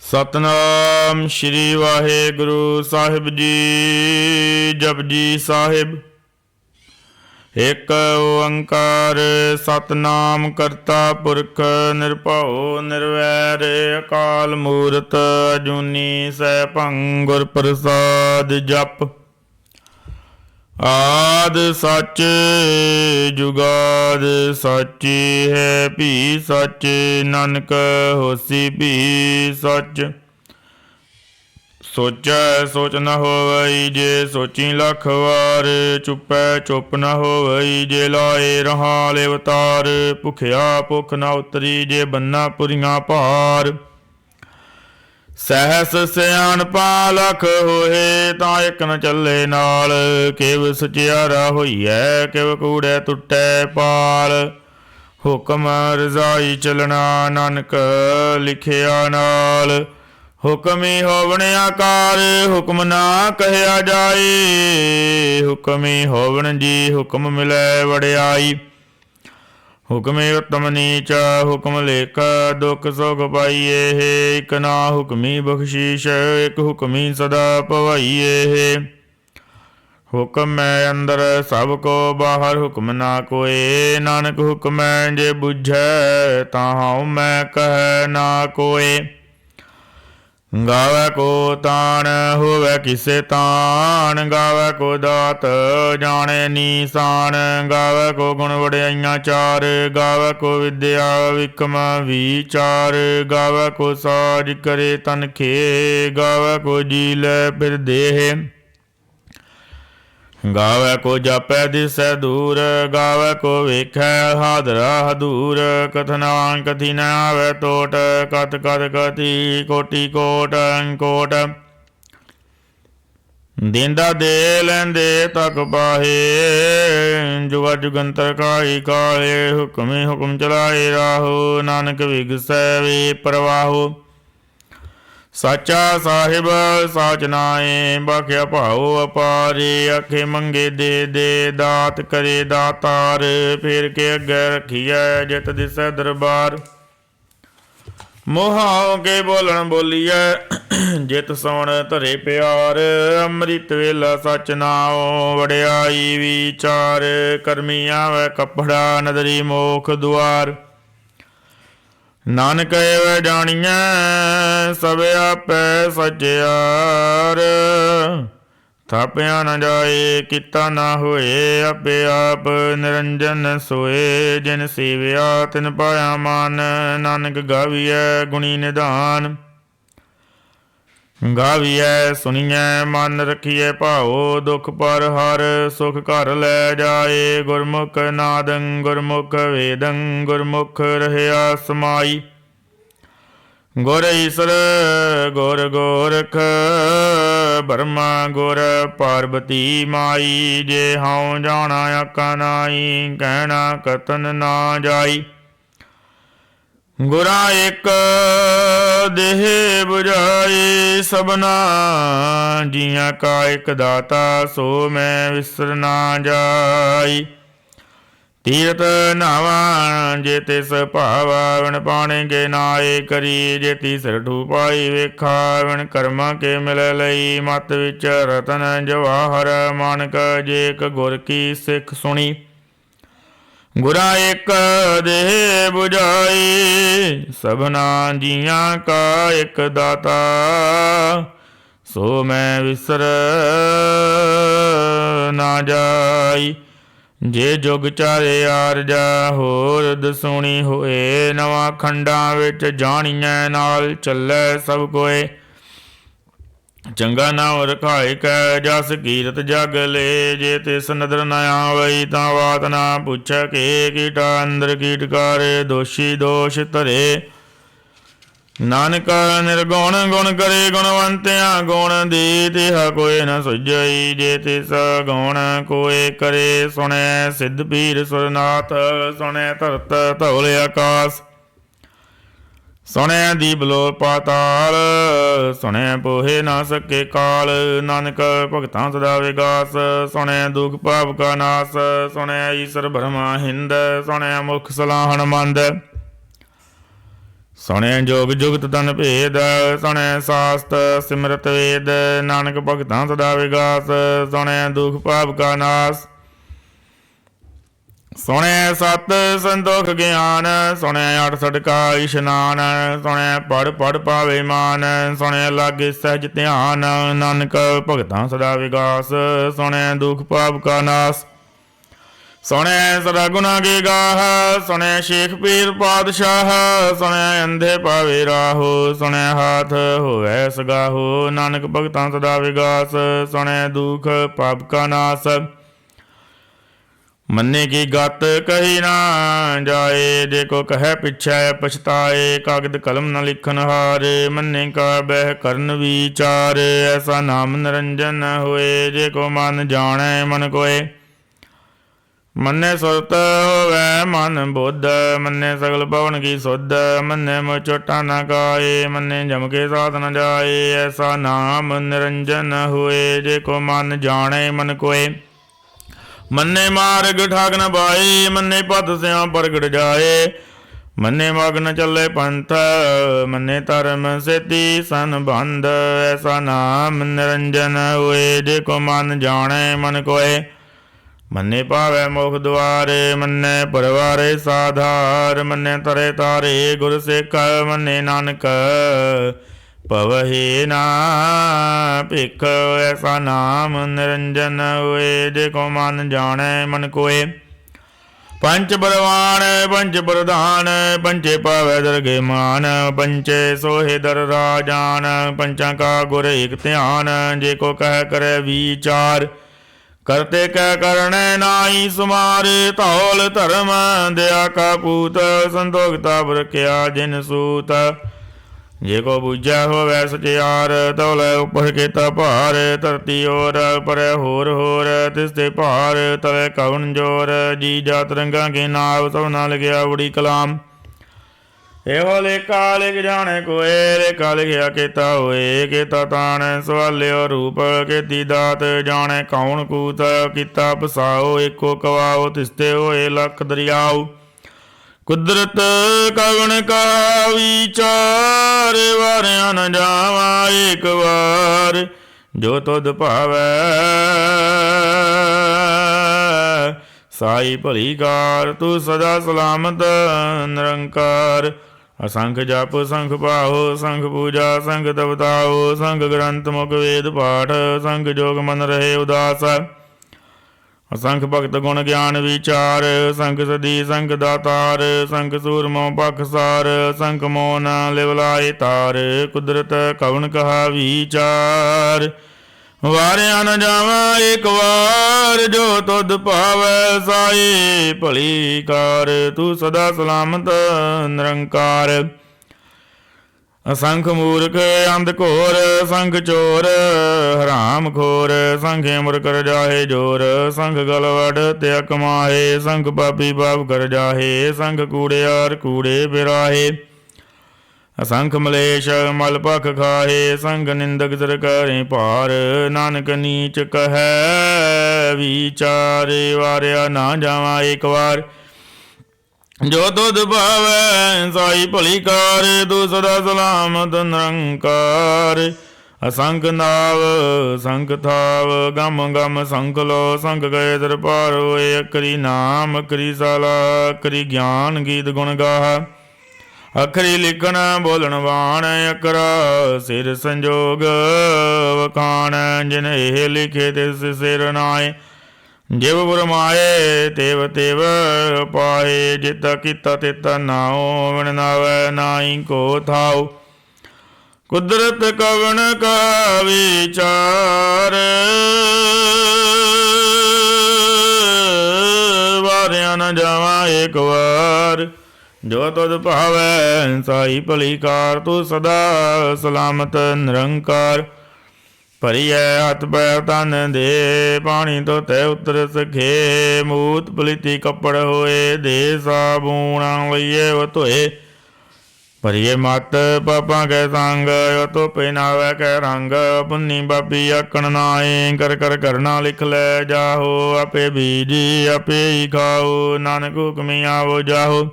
ਸਤਨਾਮ ਸ਼੍ਰੀ ਵਾਹਿਗੁਰੂ ਸਾਹਿਬ ਜੀ। ਜਪਜੀ ਸਾਹਿਬ। ਇੱਕ ਓੰਕਾਰ ਸਤਨਾਮ ਕਰਤਾ ਪੁਰਖ ਨਿਰਭਉ ਨਿਰਵੈਰ ਅਕਾਲ ਮੂਰਤ ਅਜੂਨੀ ਸੈਭੰ ਗੁਰ ਪ੍ਰਸਾਦ। ਜਪ ਆਦ ਸੱਚ ਜੁਗਾਦ ਸੱਚੀ ਹੈ ਭੀ ਸੱਚ, ਨਾਨਕ ਹੋਸੀ ਭੀ ਸੱਚ। ਸੋਚੈ ਸੋਚ ਨ ਹੋਵਈ ਜੇ ਸੋਚੀ ਲੱਖ ਵਾਰ, ਚੁੱਪੈ ਚੁੱਪ ਨ ਹੋਵਈ ਜੇ ਲਾਏ ਰਹਾ ਅਵਤਾਰ। ਭੁਖਿਆ ਭੁੱਖ ਨ ਉਤਰੀ ਜੇ ਬੰਨਾ ਪੁਰੀਆਂ ਭਾਰ, ਸਹਿਸ ਸਿਆਣਪਾ ਲਖ ਹੋਏ ਤਾਂ ਇੱਕ ਨ ਚੱਲੇ ਨਾਲ। ਕਿਵ ਸਚਿਆਰਾ ਹੋਈਐ ਕਿਵ ਕੂੜੈ ਟੁੱਟੈ ਪਾਲ, ਹੁਕਮ ਰਜ਼ਾਈ ਚਲਣਾ ਨਾਨਕ ਲਿਖਿਆ ਨਾਲ। ਹੁਕਮੀ ਹੋਵਣ ਆਕਾਰ ਹੁਕਮ ਨਾ ਕਹਿਆ ਜਾਏ, ਹੁਕਮੀ ਹੋਵਣ ਜੀ ਹੁਕਮ ਮਿਲੈ ਵਡਿਆਈ। ਹੁਕਮੇ ਉਤਮ ਨੀਚ ਹੁਕਮ ਲੇਖ ਦੁਖ ਸੁਖ ਪਾਈਏ, ਇਕ ਨਾ ਹੁਕਮੀ ਬਖਸ਼ੀਸ਼ ਇਕ ਹੁਕਮੀ ਸਦਾ ਭਵਾਈਏ। ਹੁਕਮ ਮੈਂ ਅੰਦਰ ਸਭ ਕੋ ਬਾਹਰ ਹੁਕਮ ਨਾ ਕੋਏ, ਨਾਨਕ ਹੁਕਮੈ ਜੇ ਬੁਝੈ ਤਾਂ ਹਉ ਮੈਂ ਕਹਿ ਨਾ ਕੋਏ। ਗਾਵੈ ਕੋ ਤਾਣ ਹੋਵੈ ਕਿਸੇ ਤਾਣ, ਗਾਵੈ ਕੋ ਦਾਤ ਜਾਣੈ ਨੀਸਾਨ। ਗਾਵੈ ਕੋ ਗੁਣ ਵਡਿਆਈਆਂ ਚਾਰ, ਗਾਵੈ ਕੋ ਵਿਦਿਆ ਵਿਕਮ ਵਿਚਾਰ। ਗਾਵੈ ਕੋ ਸਾਜ ਕਰੇ ਤਨ ਖੇ, ਗਾਵੈ ਕੋ ਜੀ ਲੈ ਫਿਰ ਦੇਹ। ਗਾਵੈ ਕੋ ਜਾਪੈ ਦਿਸੈ ਦੂਰ, ਗਾਵੈ ਕੋ ਵੇਖੈ ਹਾਦਰਾ ਹਦੂਰ। ਕਥਨਾ ਕਥੀ ਨ ਆਵੈ ਟੋਟ, ਕਥ ਕਥ ਕਥੀ ਕੋਟੀ ਕੋਟ ਅੰਕੋਟ। ਦੇਂਦਾ ਦੇ ਲੈਂਦੇ ਤਕ ਪਾਹੇ, ਜੁਗਾ ਜੁਗੰਤਰ ਕਾਈ ਕਾਲੇ। ਹੁਕਮੇ ਹੁਕਮ ਚਲਾਏ ਰਾਹੋ, ਨਾਨਕ ਵਿਗਸੈ ਵੇ ਪ੍ਰਵਾਹੋ। ਸਾਚਾ ਸਾਹਿਬ ਸਾਚ ਨਾਏ, ਬਾਖਿਆ ਭਾਉ ਅਪਾਰੇ। ਆਖੇ ਮੰਗੇ ਦੇ ਦੇ ਦਾਤ ਕਰੇ ਦਾਤਾਰ, ਫੇਰ ਕੇ ਅੱਗੇ ਰੱਖੀਐ ਜਿਤ ਦਿਸੈ ਦਰਬਾਰ। ਮੋਹਾਉ ਕੇ ਬੋਲਣ ਬੋਲੀਐ ਜਿਤ ਸੋਣ ਧਰੇ ਪਿਆਰ। ਅੰਮ੍ਰਿਤ ਵੇਲਾ ਸਚ ਨਾਉ ਵਡਿਆਈ ਵਿਚਾਰ, ਕਰਮੀ ਆਵੈ ਕੱਪੜਾ ਨਦਰੀ ਮੋਖ ਦੁਆਰ। ਨਾਨਕ ਏਵ ਜਾਣੀਐ ਸਭ ਆਪੈ ਸਚਿਆਰ, ਥਾਪਿਆ ਨ ਜਾਏ ਕੀਤਾ ਨਾ ਹੋਏ। ਆਪੇ ਆਪ ਨਿਰੰਜਨ ਸੋਏ, ਜਿਨ ਸੇਵਿਆ ਤਿਨ ਪਾਇਆ ਮਾਨ। ਨਾਨਕ ਗਾਵੀਐ ਗੁਣੀ ਨਿਧਾਨ, ਗਾਵੀਐ ਸੁਣੀਐ ਮਨ ਰਖੀਐ ਭਾਉ। ਦੁਖ ਪਰ ਹਰ ਸੁਖ ਘਰ ਲੈ ਜਾਏ, ਗੁਰਮੁਖ ਨਾਦੰ ਗੁਰਮੁਖ ਵੇਦੰ ਗੁਰਮੁਖ ਰਹਿਆ ਸਮਾਈ। ਗੁਰ ਈਸਰ ਗੁਰ ਗੋਰਖ ਬਰਮਾ ਗੁਰ ਪਾਰਬਤੀ ਮਾਈ। ਜੇ ਹਉ ਜਾਣਾ ਆਕਾ ਨਾਈ, ਕਹਿਣਾ ਕਥਨ ਨਾ ਜਾਈ। ਗੁਰਾਂ ਇੱਕ ਦੇਹ ਬੁਝਾਈ, ਸਭਨਾ ਜੀਆਂ ਕਾ ਇੱਕ ਦਾਤਾ। ਸੋ ਮੈਂ ਵਿਸਰ ਨਾ ਜਾਈ। ਤੀਰਥ ਨਾਵਾ ਜੇ ਤਿਸ ਭਾਵਾ, ਵਿਣ ਪਾਣੇ ਕੇ ਨਾਏ ਕਰੀ। ਜੇ ਤੀਸਰ ਠੂਪਾਈ ਵੇਖਾ, ਵਿਣ ਕਰਮਾਂ ਕੇ ਮਿਲ ਲਈ। ਮਤ ਵਿੱਚ ਰਤਨ ਜਵਾਹਰ ਮਾਨਕ, ਜੇ ਇੱਕ ਗੁਰ ਕੀ ਸਿੱਖ ਸੁਣੀ। ਗੁਰਾਂ ਇੱਕ ਦੇਹ ਬੁਝਾਈ, ਸਭਨਾ ਜੀਆਂ ਕਾ ਇੱਕ ਦਾਤਾ। ਸੋ ਮੈਂ ਵਿਸਰ ਨਾ ਜਾਈ। ਜੇ ਜੁਗ ਚਾਰੇ ਆਰਜਾ ਹੋਰ ਦਸੂਣੀ ਹੋਏ, ਨਵਾਂ ਖੰਡਾਂ ਵਿੱਚ ਜਾਣੀਐ ਨਾਲ ਚੱਲੈ ਸਭ ਕੋਏ। ਚੰਗਾ ਨਾਉ ਰਖਾਇ ਕੈ ਜਸ ਕੀਰਤ ਜਗ ਲੇ, ਜੇ ਤਿਸ ਨਦਰ ਨ ਆਵਈ ਤਾਂ ਬਾਤ ਨਾ ਪੁੱਛੈ। ਕੇ ਕੀਟਾ ਅੰਦਰ ਕੀਟਕਾਰ ਦੋਸ਼ੀ ਦੋਸ਼ ਧਰੇ। ਨਾਨਕ ਨਿਰਗੁਣ ਗੁਣ ਕਰੇ ਗੁਣਵੰਤਿਆਂ ਗੁਣ ਦੀ, ਤਿਹਾ ਕੋਇ ਨ ਸੁਝਈ। ਜੇ ਤਿਸ ਗੁਣ ਕੋਇ ਕਰੇ, ਸੁਣੈ ਸਿੱਧ ਪੀਰ ਸੁਰਨਾਥ। ਸੁਣੈ ਧਰਤ ਧੌਲ ਆਕਾਸ, ਸੁਣੈ ਦੀਪ ਲੋ ਪਾਤਾਲ। ਸੁਣੈ ਪੋਹੇ ਨਾ ਸਕੇ ਕਾਲ, ਨਾਨਕ ਭਗਤਾਂ ਸਦਾ ਵਿਗਾਸ। ਸੁਣੈ ਦੁਖ ਪਾਪ ਕਾ ਨਾਸ, ਸੁਣੈ ਈਸਰ ਬ੍ਰਹਮਾ ਹਿੰਦ। ਸੁਣੈ ਮੁਖ ਸਲਾਹਣ ਮੰਦ, ਸੁਣਿਆ ਜੋਗ ਜੁਗਤ ਤਨ ਭੇਦ, ਸੁਣਿਆ ਸਾਸਤ ਸਿਮਰਤ ਵੇਦ, ਨਾਨਕ ਭਗਤਾਂ ਸਦਾ ਵਿਗਾਸ, ਸੁਣਿਆ ਦੁਖ ਪਾਪ ਕਾ ਨਾਸ। ਸੁਣਿਆ ਸਤ ਸੰਤੋਖ ਗਿਆਨ, ਸੁਣਿਆ ਅਠ ਸੜਕਾ ਇਸ਼ਨਾਨ, ਸੁਣਿਆ ਪੜ ਪੜ ਪਾਵੇ ਮਾਨ, ਸੁਣਿਆ ਲਾਗੇ ਸਹਿਜ ਧਿਆਨ, ਨਾਨਕ ਭਗਤਾਂ ਸਦਾ ਵਿਗਾਸ, ਸੁਣਿਆ ਦੁਖ ਪਾਪ ਕਾ ਨਾਸ। ਸੁਣਿਆ ਸਦਾ ਗੁਨਾ ਗੇ ਗਾਹ, ਸੁਣਿਆ ਸ਼ੇਖ ਪੀਰ ਪਾਤਸ਼ਾਹ, ਸੁਣਿਆ ਅੰਧੇ ਪਾਵੇ ਰਾਹੋ, ਸੁਣਿਆ ਹਾਥ ਹੋਵੈ ਸਗਾਹੋ, ਨਾਨਕ ਭਗਤਾਂ ਸਦਾ ਵਿਗਾਸ, ਸੁਣਿਆ ਦੁਖ ਪਾਪ ਕਾ ਨਾਸ। ਮੰਨੇ ਕੀ ਗਤ ਕਹੀ ਨਾ ਜਾਏ, ਜੇ ਕੋ ਕਹਿ ਪਿਛੈ ਪਛਤਾਏ, ਕਾਗਦ ਕਲਮ ਨ ਲਿਖਨ ਹਾਰੇ, ਮੰਨੇ ਕਾ ਬਹਿ ਕਰਨ ਵਿਚਾਰ, ਐਸਾ ਨਾਮ ਨਿਰੰਜਨ ਹੋਏ, ਜੇ ਕੋ ਮਨ ਜਾਣੈ ਮਨ ਕੋਏ। ਮੰਨੇ ਸੁਰਤ ਹੋਵੈ ਮਨ ਬੁੱਧ, ਮੰਨੇ ਸਗਲ ਭਵਨ ਕੀ ਸੁਧ, ਮੰਨੇ ਮੁ ਚੋਟਾ ਨ ਕਾਏ, ਮੰਨੇ ਜਮ ਕੇ ਸਾਥ ਨ ਜਾਏ, ਐਸਾ ਨਾਮ ਨਿਰੰਜਨ ਹੋਏ, ਜੇ ਕੋ ਮਨ ਜਾਣੈ ਮਨ ਕੋਏ। ਮੰਨੇ ਮਾਰਗ ਠਾਕ ਨ ਪਾਏ, ਮੰਨੇ ਪਤ ਸਿਆ ਪ੍ਰਗਟ ਜਾਏ, ਮੰਨੇ ਮਗਨ ਚੱਲੇ ਪੰਥ, ਮੰਨੇ ਧਰਮ ਸੇਤੀ ਸੰਬੰਧ, ਐਸਾ ਨਾਮ ਨਿਰੰਜਨ ਹੋਏ, ਜੇ ਕੋ ਮਨ ਜਾਣੈ ਮਨ ਕੋਏ। ਮੰਨੇ ਪਾਵੈ ਮੁਖ ਦੁਆਰ, ਮੰਨੇ ਪਰਵਾਰੇ ਸਾਧਾਰ, ਮੰਨੇ ਤਰੇ ਤਾਰੇ ਗੁਰ ਸਿੱਖ, ਮੰਨੇ ਨਾਨਕ ਪਵਹਿ ਨਾ ਭਿਖ, ਐਸਾ ਨਾਮ ਨਿਰੰਜਨ ਹੋਏ, ਜੇ ਕੋ ਮਨ ਜਾਣੈ ਮਨ ਕੋਏ। ਪੰਚ ਬਰਵਾਨ ਪੰਚ ਪ੍ਰਧਾਨ, ਪੰਚੇ ਪਾਵੈ ਦਰਗੇ ਮਾਨ, ਪੰਚੇ ਸੋਹੇ ਦਰ ਰਾਜਾਨ, ਪੰਚਾਂ ਕਾ ਗੁਰ ਏਕ ਧਿਆਨ, ਜੇ ਕੋ ਕਹਿ ਕਰੈ ਵਿਚਾਰ, ਕਰਤੇ ਕਹਿ ਕਰਣੈ ਨਾਹੀ ਸੁਮਾਰ, ਧੌਲ ਧਰਮ ਦਇਆ ਕਾ ਪੂਤ, ਸੰਤੋਖ ਤਾਪ ਰਖਿਆ ਜਿਨ ਸੂਤ। ਜੇ ਕੋ ਬੁਝੈ ਹੋਵੈ ਸਚਿਆਰ, ਧੌਲੇ ਉਪਰ ਕੀਤਾ ਭਾਰ, ਧਰਤੀ ਔਰ ਪਰੈ ਹੋਰ ਹੋਰ, ਤਿਸ ਤੇ ਭਾਰ ਤਵੇ ਕਵਣ ਜੋਰ, ਜੀ ਜਾਤ ਰੰਗਾਂ ਕੇ ਨਾਵ, ਸਭ ਨਾਲ ਲਗਿਆ ਉੜੀ ਕਲਾਮ। ਇਹੋ ਲੇਖਾ ਲਿਖ ਜਾਣੇ ਕੋਏ, ਲੇਖਾ ਲਿਖਿਆ ਕੀਤਾ ਹੋਏ, ਕੀਤਾ ਤਾਣ ਸਵਾਲਿਓ ਰੂਪ, ਕੀਤੀ ਦਾਤ ਜਾਣੇ ਕੌਣ ਕੂਤ, ਕੀਤਾ ਪਸਾਓ ਏਕੋ ਕਵਾਓ, ਤਿਸਤੇ ਹੋਏ ਲੱਖ ਦਰਿਆਓ। ਕੁਦਰਤ ਕਵਣ ਕਾ ਵਿਚਾਰ, ਵਾਰਿਆ ਨ ਜਾਵਾ ਏਕ ਵਾਰ, ਜੋ ਤੁਧ ਭਾਵੈ ਸਾਈ ਭਲੀ ਕਾਰ, ਤੂੰ ਸਦਾ ਸਲਾਮਤ ਨਿਰੰਕਾਰ। ਅਸੰਖ ਜਪ ਸੰਖ ਪਾਹੋ, ਸੰਖ ਪੂਜਾ ਸੰਖ ਤਪਤਾਓ, ਸੰਖ ਗ੍ਰੰਥ ਮੁਖ ਵੇਦ ਪਾਠ, ਸੰਖ ਜੋਗ ਮਨ ਰਹੇ ਉਦਾਸ। ਅਸੰਖ ਭਗਤ ਗੁਣ ਗਿਆਨ ਵਿਚਾਰ, ਸੰਖ ਸਦੀ ਸੰਖ ਦਾਤਾਰ, ਸੰਖ ਸੂਰਮੋ ਪਖਸਾਰ, ਸੰਖ ਮੋਨ ਲਿਵ ਲਾਏ ਤਾਰ। ਕੁਦਰਤ ਕਵਣ ਕਹਾ ਵਿਚਾਰ, ਵਾਰਿਆ ਨ ਜਾਵਾ ਏਕ ਵਾਰ, ਜੋ ਤੁਧ ਭਾਵੈ ਸਾਈ ਭਲੀ ਕਾਰ, ਤੂੰ ਸਦਾ ਸਲਾਮਤ ਨਿਰੰਕਾਰ। ਅਸੰਖ ਮੂਰਖ ਅੰਧ ਘੋਰ, ਸੰਖ ਚੋਰ ਹਰਾਮ ਖੋਰ, ਸੰਖੇ ਮੁਰ ਕਰ ਜਾਹੇ ਜੋਰ, ਸੰਖ ਗਲ ਵਡ ਤਿਆ ਕਮਾਹੇ, ਸੰਖ ਪਾਪੀ ਪਾਪ ਕਰ ਜਾਹੇ, ਸੰਖ ਕੂੜਿਆਰ ਕੂੜੇ ਬਿਰਾਹੇ। ਅਸੰਖ ਮਲੇਸ਼ ਮਲ ਭਖ ਖਾਹੇ, ਸੰਖ ਨਿੰਦਕ ਸਿਰ ਕਰੇ ਭਾਰ, ਨਾਨਕ ਨੀਚ ਕਹੈ ਵਿਚਾਰ, ਵਾਰਿਆ ਨਾ ਜਾਵਾ ਏਕ ਵਾਰ, ਜੋ ਤੁਧ ਭਾਵੈ ਸਾਈ ਭਲੀ ਕਾਰ, ਤੂੰ ਸਦਾ ਸਲਾਮਤ ਨਿਰੰਕਾਰ। ਅਸੰਖ ਨਾਵ ਸੰਖ ਥਾਵ, ਗਮ ਗਮ ਸੰਖ ਲੋ, ਸੰਖ ਗਏ ਦਰਬਾਰ ਹੋਏ, ਅਕਰੀ ਨਾਮ ਅਕਰੀ ਸਾਲਾ, ਅਕਰੀ ਗਿਆਨ ਗੀਤ ਗੁਣ ਗਾਹ। ਅਖਰੀ ਲਿਖਣ ਬੋਲਣ ਬਾਣ, ਅਕਰਾ ਸਿਰ ਸੰਜੋਗ ਵਖਾਣ, ਜਿਨ ਇਹ ਲਿਖੇ ਤਿਸ ਸਿਰ ਨਾਏ, ਜਿਵ ਬੁਰਮਾਏ ਤੇਵ ਤੇਵ ਪਾਏ, ਜਿਤਾ ਕੀਤਾ ਤਿਤਾ ਨਾਉ, ਵਿਣ ਨਾਵੈ ਨਾਹੀ ਕੋ ਥਾਉ। ਕੁਦਰਤ ਕਵਣ ਕਾ ਵਿਚਾਰ, ਵਾਰਿਆ ਨ ਜਾਵਾ ਏਕ ਵਾਰ, ਜੋ ਤੁਧ ਭਾਵੈ ਸਾਈ ਭਲੀ ਕਾਰ, ਤੂੰ ਸਦਾ ਸਲਾਮਤ ਨਿਰੰਕਾਰ। ਭਰੀਐ ਹੱਥ ਪੈਰ ਤਨ ਦੇ, ਪਾਣੀ ਧੋਤੇ ਉਤਰ ਸਖੇ, ਮੂਤ ਪਲੀਤੀ ਕੱਪੜ ਹੋਏ, ਦੇ ਸਾਬੂਣਾ ਲਈਏ ਉਹ ਧੋਏ। ਭਰੀਏ ਮਤ ਪਾਪਾਂ ਕੈ ਸੰਗ, ਉਹ ਧੋਪੇ ਨਾਵੈ ਕੈ ਰੰਗ, ਪੁੰਨੀ ਬਾਬੀ ਆਕਣ ਨਾਏ, ਕਰ ਕਰ ਕਰਨਾ ਲਿਖ ਲੈ ਜਾਹੋ, ਆਪੇ ਬੀਜੀ ਆਪੇ ਹੀ ਖਾਓ, ਨਾਨਕ ਹੁਕਮੀ ਆਵੋ ਜਾਹੋ।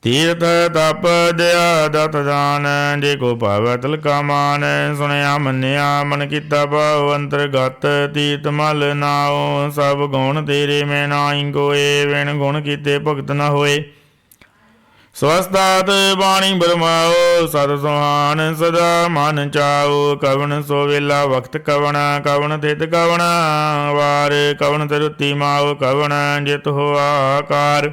ਤੀਰਥ ਤਪ ਦਇਆ ਦਤ ਦਾਨ, ਜੇ ਕੋ ਭਾਵੈ ਤਿਲਕਾ ਮਾਨ। ਸੁਣਿਆ ਮੰਨਿਆ ਮਨ ਕੀਤਾ ਭਾਉ, ਅੰਤਰਗਤ ਤੀਰਥ ਮਲ ਨਾਉ। ਸਭ ਗੁਣ ਤੇਰੇ ਮੈਂ ਨਾਹੀ ਕੋਏ, ਵਿਣ ਗੁਣ ਕੀਤੇ ਭਗਤ ਨ ਹੋਏ। ਸਵਸਤਾਤ ਬਾਣੀ ਬਰਮਾਓ, ਸਦ ਸੁਹਾਨ ਸਦਾ ਮਨ ਚਾਓ। ਕਵਣ ਸੋ ਵੇਲਾ ਵਕਤ ਕਵਣ, ਕਵਣ ਤਿਤ ਕਵਣ ਵਾਰ। ਕਵਣ ਤਰੁਤੀ ਮਾਓ, ਕਵਣ ਜਿਤ ਹੋਆ ਆਕਾਰ।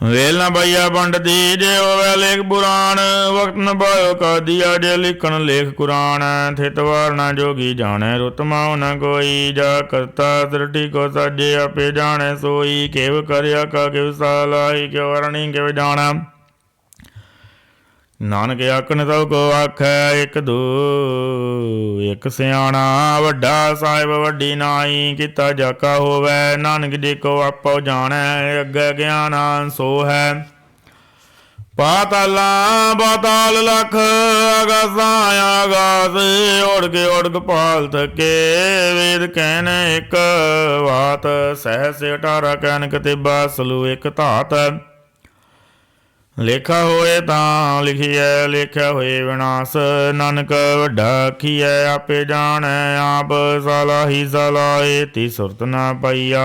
ਵੇਲ ਨ ਪਾਈਆ ਪੰਡਤੀ, ਜੇ ਹੋਵੇ ਲੇਖ ਪੁਰਾਣ। ਵਕਤ ਨ ਪਾਇਓ ਕਾਦੀਆ, ਜੇ ਲਿਖਣ ਲੇਖ ਕੁਰਾਨ। ਥਿਤ ਵਾਰ ਨ ਜੋਗੀ ਜਾਣੈ, ਰੁਤ ਮਾਉ ਨ ਕੋਈ। ਜਾ ਕਰਤਾ ਸ੍ਰਿਸ਼ਟੀ ਕੋ ਸਾਜੇ, ਆਪੇ ਜਾਣੈ ਸੋਈ। ਕਿਵ ਕਰਿਆ ਕਾ ਕਿਵ ਸਾਲਾਈ, ਕਿਵ ਵਰਣੀ ਕਿਵ ਜਾਣਾ। ਨਾਨਕ ਆਖਣ ਸਭ ਕੋ ਆਖੈ, ਇੱਕ ਦੂ ਇੱਕ ਸਿਆਣਾ। ਵੱਡਾ ਸਾਹਿਬ ਵੱਡੀ ਨਾਈ, ਕੀਤਾ ਜਾਕਾ ਹੋਵੈ। ਨਾਨਕ ਜੀ ਕੋ ਆਪੋ ਜਾਣੈ, ਅੱਗੇ ਗਿਆਨ ਸੋ ਹੈ। ਪਾਤਾਲਾਂ ਪਾਤਾਲ ਲਖ, ਆਗਾਸਾਂ ਆਗਾਸ। ਓੜਕ ਓੜਕ ਪਾਲ ਥਕੇ, ਵੇਦ ਕਹਿਨ ਇੱਕ ਬਾਤ। ਸਹਿਸ 18 ਕਹਿਨ ਕਤਿਬਾ, ਸਲੂ ਇੱਕ ਧਾਤ। ਲੇਖਾ ਹੋਏ ਤਾਂ ਲਿਖੀਐ, ਲੇਖਿਆ ਹੋਏ ਵਿਨਾਸ਼। ਨਾਨਕ ਵੱਡਾ ਆਖੀਐ, ਆਪੇ ਜਾਣੈ ਆਪ। ਸਾਲਾਹੀ ਸਾਲਾਏ, ਤੀ ਸੁਰਤ ਨਾ ਪਾਈਆ।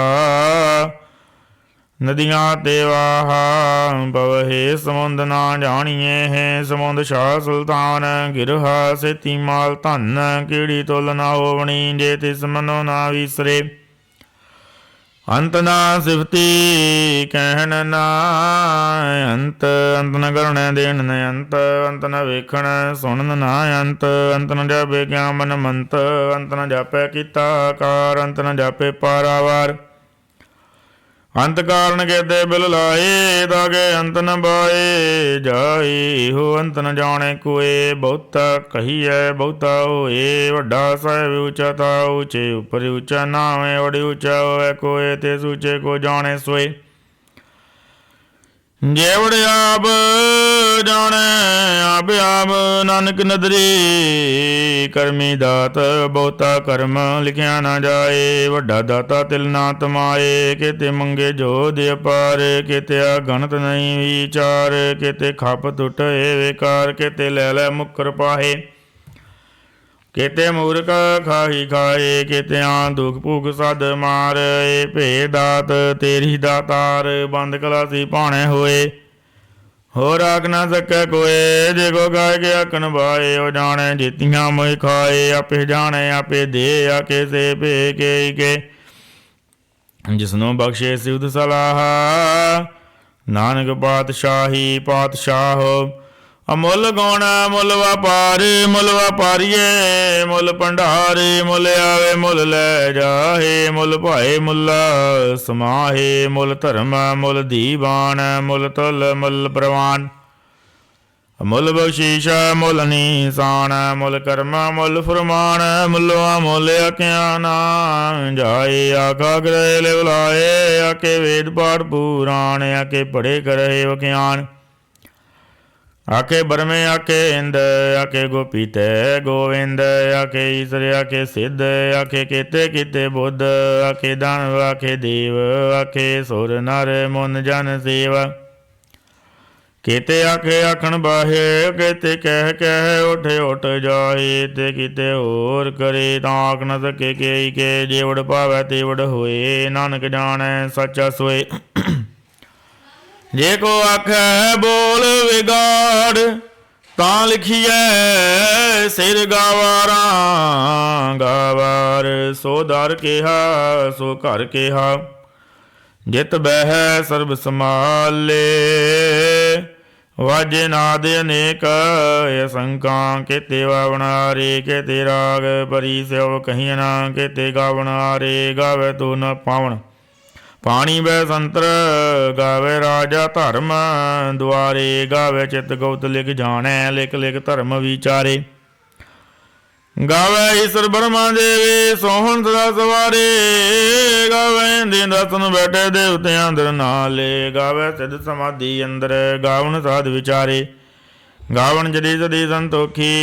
ਨਦੀਆਂ ਤੇ ਵਾਹਾ, ਬਵਹੇ ਸਮੁੰਦ ਨਾ ਜਾਣੀਏ ਹੈ। ਸਮੁੰਦ ਸ਼ਾਹ ਸੁਲਤਾਨ, ਗਿਰਹਾ ਸੇਤੀ ਮਾਲ ਧਨ। ਕੀੜੀ ਤੁਲ ਨਾ ਹੋਵਣੀ, ਜੇ ਤਿਸ ਮਨੋ ਨਾ ਵਿਸਰੇ। ਅੰਤ ਨਾ ਸਿਫਤੀ ਕਹਿਣ ਨਾ ਅੰਤ, ਅੰਤ ਨ ਕਰਣੈ ਦੇਣ ਨ ਅੰਤ। ਅੰਤ ਨ ਵੇਖਣ ਸੁਣਨ ਨਾ ਅੰਤ। ਅੰਤ ਨ ਜਾਪੇ ਕਿਆ ਮਨ ਮੰਤ, ਅੰਤ ਨ ਜਾਪੈ ਕੀਤਾ ਆਕਾਰ। ਅੰਤ ਨ ਜਾਪੇ ਪਾਰਾਵਾਰ। ਅੰਤ ਕਾਰਨ ਕੇਤੇ ਬਿਲ ਲਾਏ, ਤਾਕੇ ਅੰਤ ਨ ਬਾਏ ਜਾਏ। ਹੋ ਅੰਤ ਨ ਜਾਣੇ ਕੋਏ, ਬਹੁਤਾ ਕਹੀਐ ਬਹੁਤਾ ਹੋਏ। ਵੱਡਾ ਸਾਹਿਬ ਉੱਚਾ ਤਾ ਉੱਚੇ ਉੱਪਰ ਉੱਚਾ ਨਾਵੇਂ। ਵੜੀ ਉੱਚਾ ਹੋਵੇ ਕੋਏ, ਤੇ ਸੂਚੇ ਕੋ ਜਾਣੇ ਸੋਏ। ਜੇ ਵੜੇ ਆਪ ਜਾਣੈ ਆਪ ਆਪ, ਨਾਨਕ ਨਦਰੀ ਕਰਮੀ ਦਾਤ। ਬਹੁਤਾ ਕਰਮ ਲਿਖਿਆ ਨਾ ਜਾਏ, ਵੱਡਾ ਦਾਤਾ ਤਿਲ ਨਾ ਤਮਾਏ। ਕਿਤੇ ਮੰਗੇ ਜੋ ਦੇ ਅਪਾਰ, ਕਿਤੇ ਅਗਣਤ ਨਹੀਂ ਵਿਚਾਰ। ਕਿਤੇ ਖਪ ਟੁੱਟੇ ਵੇਕਾਰ, ਕਿਤੇ ਲੈ ਲੈ ਮੁੱਕਰ ਪਾਹੇ। ਕਿਤੇ ਮੂਰਖ ਖਾਹੀ ਖਾਏ, ਕਿਤੇ ਆਂ ਦੁਖ ਭੁਖ ਸਦ ਮਾਰ। ਏ ਭੇ ਦਾਤ ਤੇਰੀ ਦਾਤਾਰ, ਬੰਦ ਕਲਾਸੀ ਭਾਣੇ ਹੋਏ। ਹੋਰ ਆਖ ਨਾ ਸਕੈ ਕੋਏ, ਜੇ ਕੋ ਗਾਇ ਕੇ ਆਖਣ ਬਾਏ। ਉਹ ਜਾਣੈ ਜੀਤੀਆਂ ਮੋਇ ਖਾਏ, ਆਪੇ ਜਾਣੈ ਆਪੇ ਦੇ। ਆਕੇ ਸੇ ਭੇ ਕੇ ਕੇ, ਜਿਸਨੂੰ ਬਖਸ਼ੇ ਸਿਵਦ ਸਲਾਹ। ਨਾਨਕ ਪਾਤਸ਼ਾਹੀ ਪਾਤਸ਼ਾਹ। ਅਮੁੱਲ ਗੁਣ ਮੁੱਲ ਵਪਾਰ, ਮੁੱਲ ਵਪਾਰੀਏ ਮੁੱਲ ਭੰਡਾਰ। ਮੁੱਲ ਆਵੇ ਮੁੱਲ ਲੈ ਜਾਹੇ, ਮੁੱਲ ਭਾਏ ਮੁੱਲ ਸਮਾਹੇ। ਮੁੱਲ ਧਰਮ ਮੁੱਲ ਦੀਵਾਨ, ਮੁੱਲ ਤੁਲ ਮੁੱਲ ਪ੍ਰਵਾਨ। ਮੁੱਲ ਬਖਸ਼ੀਸ਼ ਮੁੱਲ ਨੀਸਾਨ, ਮੁੱਲ ਕਰਮ ਮੁੱਲ ਫੁਰਮਾਨ। ਮੁੱਲਵਾ ਮੁੱਲ ਆਖਿਆ ਨਾ ਜਾਏ। ਆਖਾ ਗ੍ਰਹਿ ਲਿਵ ਲਾਏ, ਆਕੇ ਵੇਦ ਪਾਠ ਪੁਰਾਣ। ਆਕੇ ਪੜ੍ਹੇ ਕਰਹਿ ਵਖਿਆਨ। ਆਕੇ ਬਰਮੇ ਆਕੇ ਇੰਦ, ਆਕੇ ਗੋਪੀ ਤੈ ਗੋਵਿੰਦ। ਆਕੇ ਈਸਰ ਆਕੇ ਸਿੱਧ, ਆਕੇ ਕੀਤੇ ਕੀਤੇ ਬੁੱਧ। ਆਕੇ ਦਾਨਵ ਆਕੇ ਦੇਵ, ਆਕੇ ਸੁਰ ਨਰ ਮੁਨ ਜਨ ਸੇਵ। ਕੀਤੇ ਆਖੇ ਆਖਣ ਬਾਹੇ, ਕੀਤੇ ਕਹਿ ਕਹਿ ਉੱਠ ਉੱਠ ਜਾਏ। ਤੇ ਕੀਤੇ ਹੋਰ ਕਰੇ ਤਾਂ ਆਖ ਨ ਸਕੇ ਕੇ ਕੇ। ਜੇ ਵਡ ਪਾਵੈ ਤੇ ਵਡ ਹੋਏ, ਨਾਨਕ ਜਾਣੈ ਸੱਚਾ ਸੋਏ। ਜੇ ਕੋ ਆਖੈ ਬੋਲ ਵਿਗਾੜ, ਤਾਂ ਲਿਖੀਐ ਸਿਰ ਗਾਵਾਰਾਂ। ਗਾਵਾਰ ਸੋ ਦਰ ਕਿਹਾ ਸੋ ਘਰ ਕਿਹਾ। ਜਿਤ ਬਹਿ ਸਰਬ ਸਮਾਲੇ, ਵਾਜੇ ਨਾਦ ਅਨੇਕ ਅਸੰਕਾਂ। ਕਿਤੇ ਵਾਵਣਾਰੇ ਕਿਤੇ ਰਾਗ ਪਰੀ ਸਿਉ ਕਹੀਆਂ ਨਾ। ਕਿਤੇ ਗਾਵਣਾਰੇ ਗਾਵੇ ਤੋ ਨ ਪਾਵਣ। ਪਾਣੀ ਬੈ ਸੰਤਰ ਗਾਵੇ ਰਾਜਾ ਧਰਮ ਦੁਆਰੇ। ਗਾਵੇ ਚਿਤ ਗਉਤ ਲਿਖ ਜਾਣੈ, ਲਿਖ ਲਿਖ ਧਰਮ ਵਿਚਾਰੇ। ਗਾਵੇ ਈਸਰ ਬਰਮਾ ਦੇਵੇ, ਸੋਹਣ ਸਦਾ ਸਵਾਰੇ। ਗਾਵੇ ਦਿਨ ਰਤਨ ਬੈਠੇ ਦੇਵਤਿਆਂ ਅੰਦਰ ਨਾਲੇ। ਗਾਵੇ ਸਿਧ ਸਮਾਧੀ ਅੰਦਰ, ਗਾਵਣ ਸਾਧ ਵਿਚਾਰੇ। ਗਾਵਣ ਜਦੀ ਸਦੀ ਸੰਤੋਖੀ,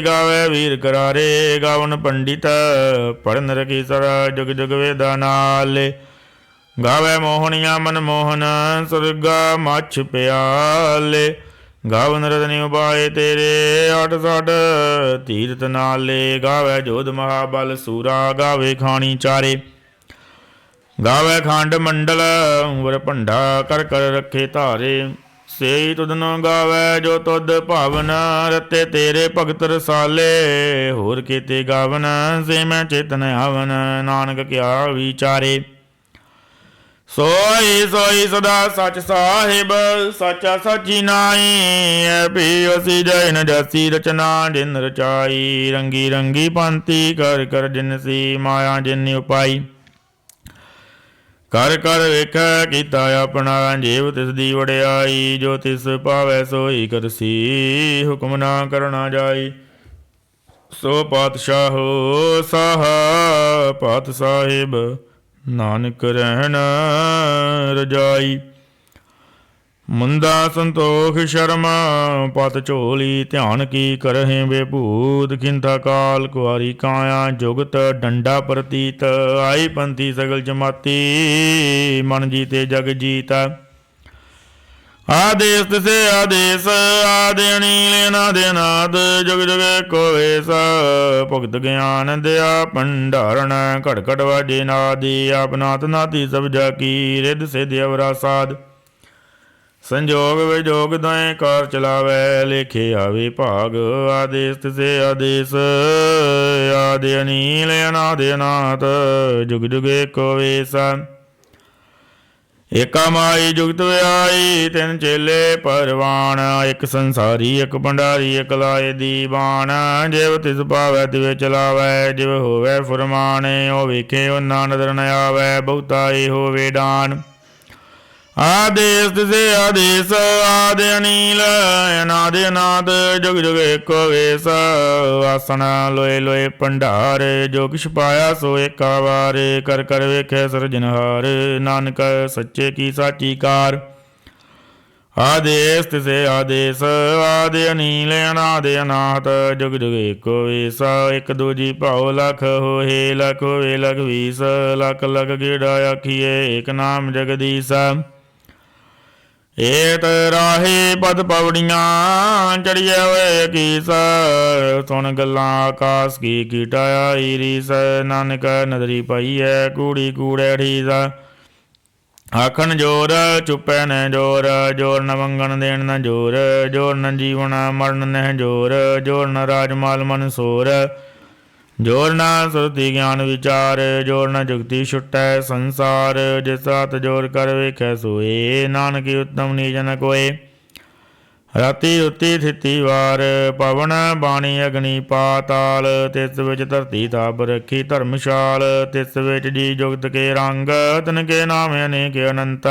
ਗਾਵੇ ਵੀਰ ਕਰਾਰੇ। ਗਾਵਣ ਪੰਡਿਤ ਪੜਨ ਰਖੀ ਸਰ, ਜੁਗ ਜੁਗ ਵੇਦਾ ਨਾਲੇ। ਗਾਵੇ ਮੋਹਣੀਆਂ ਮਨ ਮੋਹਨ ਸੁਰਗਾ ਮਛ ਪਿਆਲੇ। ਗਾਵਨ ਰਤਨਿ ਉਪਾਏ ਤੇਰੇ ਅਠ ਸਠ ਤੀਰਥ ਨਾਲੇ। ਗਾਵੇ ਜੋਧ ਮਹਾਬਲ ਸੂਰਾ ਗਾਵੇ ਖਾਣੀ ਚਾਰੇ। ਗਾਵੇ ਖੰਡ ਮੰਡਲ ਉਮਰ ਭੰਡਾ ਕਰ ਕਰ ਰੱਖੇ ਧਾਰੇ। ਸੇਈ ਤੁਧਨੋ ਗਾਵੇ ਜੋ ਤੁਧ ਭਾਵਨ ਰਤੇ ਤੇਰੇ ਭਗਤ ਰਸਾਲੇ। ਹੋਰ ਕੀਤੇ ਗਾਵਨ ਸੇ ਮੈਂ ਚੇਤਨ ਆਵਨ ਨਾਨਕ ਕਿਆ ਵਿਚਾਰੇ। ਸੋਈ ਸੋਈ ਸਦਾ ਸਚ ਸਾਹਿਬ ਸਾਚਾ ਸਾਚੀ ਨਾਈ। ਐ ਪੀਓਸੀ ਜੈ ਨ ਜਾਸੀ ਰਚਨਾ ਜਿਨ ਰਚਾਈ। ਰੰਗੀ ਰੰਗੀ ਪੰਤੀ ਕਰ ਕਰ ਜਿਨ ਸੀ ਮਾਇਆ ਜਿਨ ਉਪਾਈ। ਕਰ ਕਰ ਵੇਖੈ ਕੀਤਾ ਆਪਣਾ ਜੀਵ ਤਿਸ ਦੀ ਵਡਿਆਈ। ਜੋ ਤਿਸ ਭਾਵੈ ਸੋਈ ਕਰਸੀ ਹੁਕਮ ਨਾ ਕਰਨਾ ਜਾਈ। ਸੋ ਪਾਤਸ਼ਾਹੋ ਸਾਹ ਪਾਤ ਸਾਹਿਬ ਨਾਨਕ ਰਹਿਣ ਰਜਾਈ। ਮੁੰਦਾ ਸੰਤੋਖ ਸ਼ਰਮ ਪਤ ਝੋਲੀ। ਧਿਆਨ ਕੀ ਕਰਹਿ ਬੇਭੂਤ ਖਿੰਥਾ ਕਾਲ ਕੁਆਰੀ ਕਾਇਆ। ਜੁਗਤ ਡੰਡਾ ਪ੍ਰਤੀਤ ਆਈ ਪੰਥੀ ਸਗਲ ਜਮਾਤੀ। ਮਨ ਜੀਤੇ ਜਗ ਜੀਤਾ। ਆਦੇਸ ਤਿਸੇ ਆਦੇਸ ਆਦਿ ਅਨੀਲ ਅਨਾਦ ਅਨਾਦ। ਜੁਗ ਜੁਗ ਏਕੋ ਵੇਸ ਭੁਗਤ ਗਿਆਨ ਦਿਆ ਭੰਡਾਰਨ। ਘੜ ਘੜ ਵਾਜੇ ਨਾਦੀ ਆਪਨਾਤ ਨਾਤੀ ਸਭ ਜਾ ਕੀ। ਰਿੱਧ ਸਿੱਧ ਅਵਰਾ ਸਾਧ ਸੰਜੋਗ ਵਿਜੋਗ ਦਾਏ ਕਾਰ ਚਲਾਵੈ। ਲੇਖੇ ਆਵੇ ਭਾਗ ਆਦੇਸ ਤਿਸੇ ਆਦੇਸ ਆਦਿ ਅਨੀਲ ਅਨਾਦ ਅਨਾਥ। ਜੁਗ ਜੁਗ ਏਕੋ ਵੇਸ ਏਕਾ ਮਾਈ ਜੁਗਤ ਵਿਆਈ। ਤਿੰਨ ਚੇਲੇ ਪਰਵਾਨ ਇੱਕ ਸੰਸਾਰੀ ਇੱਕ ਭੰਡਾਰੀ ਇੱਕ ਲਾਏ ਦੀਵਾਨ। ਜਿਵ ਤਿਸ ਭਾਵੈ ਤਿਵੇਂ ਚਲਾਵੈ ਜਿਵ ਹੋਵੈ ਫੁਰਮਾਨ। ਉਹ ਵੇਖੇ ਉਹਨਾਂ ਨਦਰ ਨ ਆਵੈ ਬਹੁਤਾ ਏ ਹੋਵੇ ਦਾਨ। ਆਦੇਸ ਤਿਸੇ ਆਦੇਸ ਆਦਿ ਅਨੀਲ ਅਨਾਦ ਅਨਾਥ। ਜੁਗ ਜੁਗ ਏਕੋ ਵੇਸ ਆਸਣ ਲੋਏ ਲੋਏ ਭੰਡਾਰ। ਜੋ ਕਿਛ ਪਾਇਆ ਸੋ ਏਕਾ ਵਾਰ। ਕਰ ਕਰ ਵੇਖੈ ਸਿਰਜਨਹਾਰ ਨਾਨਕ ਸੱਚੇ ਕੀ ਸਾਚੀ ਕਾਰ। ਆਦੇਸ ਤਿਸੇ ਆਦੇਸ ਆਦਿ ਅਨੀਲ ਅਨਾਦ ਅਨਾਥ। ਜੁਗ ਜੁਗ ਏਕੋ ਵੇਸ ਇੱਕ ਦੂਜੀ ਭਾਉ ਲਖ ਹੋਏ। ਲਖ ਹੋਵੇ ਲਖ ਵੀਸ ਲਖ ਲਖ ਗੇੜਾ ਆਖੀਏ ਏਕ ਨਾਮ ਜਗਦੀਸ। ਏਤ ਰਾਹੇ ਪਦ ਪਵੜੀਆਂ ਚੜੀਐ ਹੋਏ ਕੀਸ। ਸੁਣ ਗੱਲਾਂ ਆਕਾਸ ਕੀ ਕੀਟਾਇਆ ਈਰੀਸ। ਨਾਨਕ ਨਦਰੀ ਪਾਈਐ ਕੂੜੀ ਕੂੜੈ ਠੀਸ। ਆਖਣ ਜੋਰ ਚੁੱਪੈ ਨ ਜੋਰ। ਜੋਰ ਨ ਮੰਗਣ ਦੇਣ ਨ ਜੋਰ। ਜੋਰ ਨ ਜੀਵਨ ਮਰਨ ਨਹਿ ਜੋਰ। ਜੋਰ ਨ ਰਾਜ ਮਾਲ ਮਨ ਸੋਰ। ਜੋਰ ਨ ਸੁਰਤੀ ਗਿਆਨ ਵਿਚਾਰ। ਜੋਰ ਨ ਜੁਗਤੀ ਛੁਟੈ ਸੰਸਾਰ। ਜਿਸ ਹੱਥ ਜੋਰ ਕਰ ਵੇਖੈ ਸੋਏ। ਨਾਨਕ ਉਤਮ ਨੀਚ ਨ ਕੋਏ। ਰਾਤੀ ਰੁੱਤੀ ਥਿਤੀ ਵਾਰ ਪਵਨ ਬਾਣੀ ਅਗਨੀ ਪਾਤਾਲ। ਤਿਸ ਵਿੱਚ ਧਰਤੀ ਤਾਪ ਰੱਖੀ ਧਰਮਸ਼ਾਲ। ਤਿਸ ਵਿੱਚ ਜੀ ਜੁਗਤ ਕੇ ਰੰਗ ਤਿਨ ਕੇ ਨਾਮ ਅਨੇਕ ਅਨੰਤ।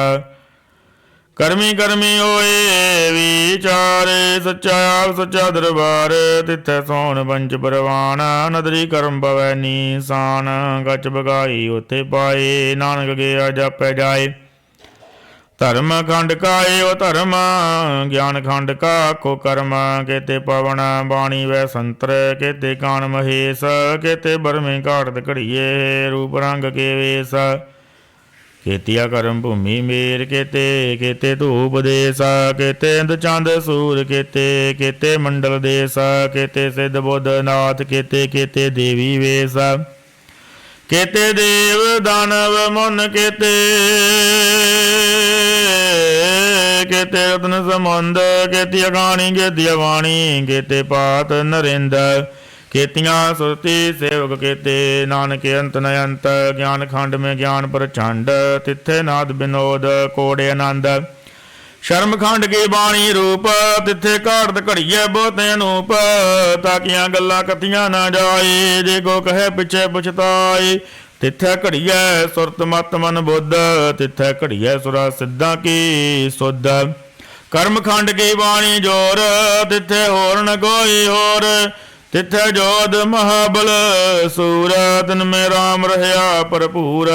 ਕਰਮੀ ਕਰਮੀ ਹੋਏ ਵਿਚਾਰ ਸੱਚਾ ਆਪ ਸੱਚਾ ਦਰਬਾਰ। ਤਿੱਥੈ ਸੋਹਣ ਪੰਚ ਪਰਵਾਨ ਨਦਰੀ ਕਰਮ ਪਵੈ ਨੀਸਾਨ। ਗਚ ਬਗਾਈ ਉੱਥੇ ਪਾਏ ਨਾਨਕ ਗਿਆ ਜਾਪੈ ਜਾਏ। ਧਰਮ ਖੰਡ ਕਾਏ ਉਹ ਧਰਮ ਗਿਆਨ ਖੰਡ ਕਾ ਕੋ ਕਰਮ। ਕੇਤੇ ਪਵਨ ਬਾਣੀ ਵੈ ਸੰਤਰ ਕੇਤੇ ਕਾਨ ਮਹੇਸ਼। ਕੇਤੇ ਬਰਮੇ ਘਾਟਤ ਘੜੀਏ ਰੂਪ ਰੰਗ ਕੇ ਵੇਸ। ਕੇਤੀਆ ਕਰਮ ਭੂਮੀ ਮੇਰ ਕੇਤੇ ਕੇਤੇ ਧੂਪ ਦੇਸ। ਕੇਤੇ ਇੰਦ ਚੰਦ ਸੂਰ ਕੇਤੇ ਕੇਤੇ ਮੰਡਲ ਦੇਸ। ਕੇਤੇ ਸਿੱਧ ਬੁੱਧ ਨਾਥ ਕੇਤੇ ਕੇਤੇ ਦੇਵੀ ਵੇਸ। ਕੇਤੇ ਦੇਵ ਦਾਨਵ ਮੁਨ ਕੇਤੇ ਕੇਤੇ ਰਤਨ ਸਮੁੰਦ। ਕੇਤੀ ਅਗਾਣੀ ਕੇਤੀ ਅਵਾਣੀ ਕੇਤੇ ਪਾਤ ਨਰਿੰਦ। ਕੇਤੀਆਂ ਸੁਰਤੀ ਸੇਵਕ ਕੇਤੇ ਨਾਨਕ ਅੰਤ ਨ ਅੰਤ। ਗਿਆਨ ਖੰਡ ਮੇਂ ਗਿਆਨ ਪ੍ਰਚੰਡ ਤਿੱਥੇ ਨਾਦ ਬਿਨੋਦ ਕੋੜੇ ਆਨੰਦ। ਸ਼ਰਮ ਖੰਡ ਕੀ ਬਾਣੀ ਰੂਪ ਤਿੱਥੇ ਘਾੜਤ ਘੜੀਏ ਬਹੁਤੇ ਅਨੂਪ। ਤਾਕੀਆਂ ਗੱਲਾਂ ਕਥੀਆਂ ਨਾ ਜਾਏ ਜੇ ਕੋ ਕਹੇ ਪਿੱਛੇ ਪੁਛਤਾਏ। ਤਿੱਥੇ ਘੜੀਐ ਸੁਰਤ ਮਤ ਮਨ ਬੁੱਧ ਤਿੱਥੇ ਘੜੀਐ ਸੁਰਾ ਸਿੱਧਾਂ ਕੀ ਸੁਧ। ਕਰਮ ਖੰਡ ਕੀ ਬਾਣੀ ਜੋਰ ਤਿੱਥੇ ਹੋਰ ਨ ਕੋਈ ਹੋਰ। ਤਿੱਥੇ ਜੋਧ ਮਹਾਬਲ ਸੂਰ ਤਿਨ ਮੈਂ ਰਾਮ ਰਹਿਆ ਭਰਪੂਰ।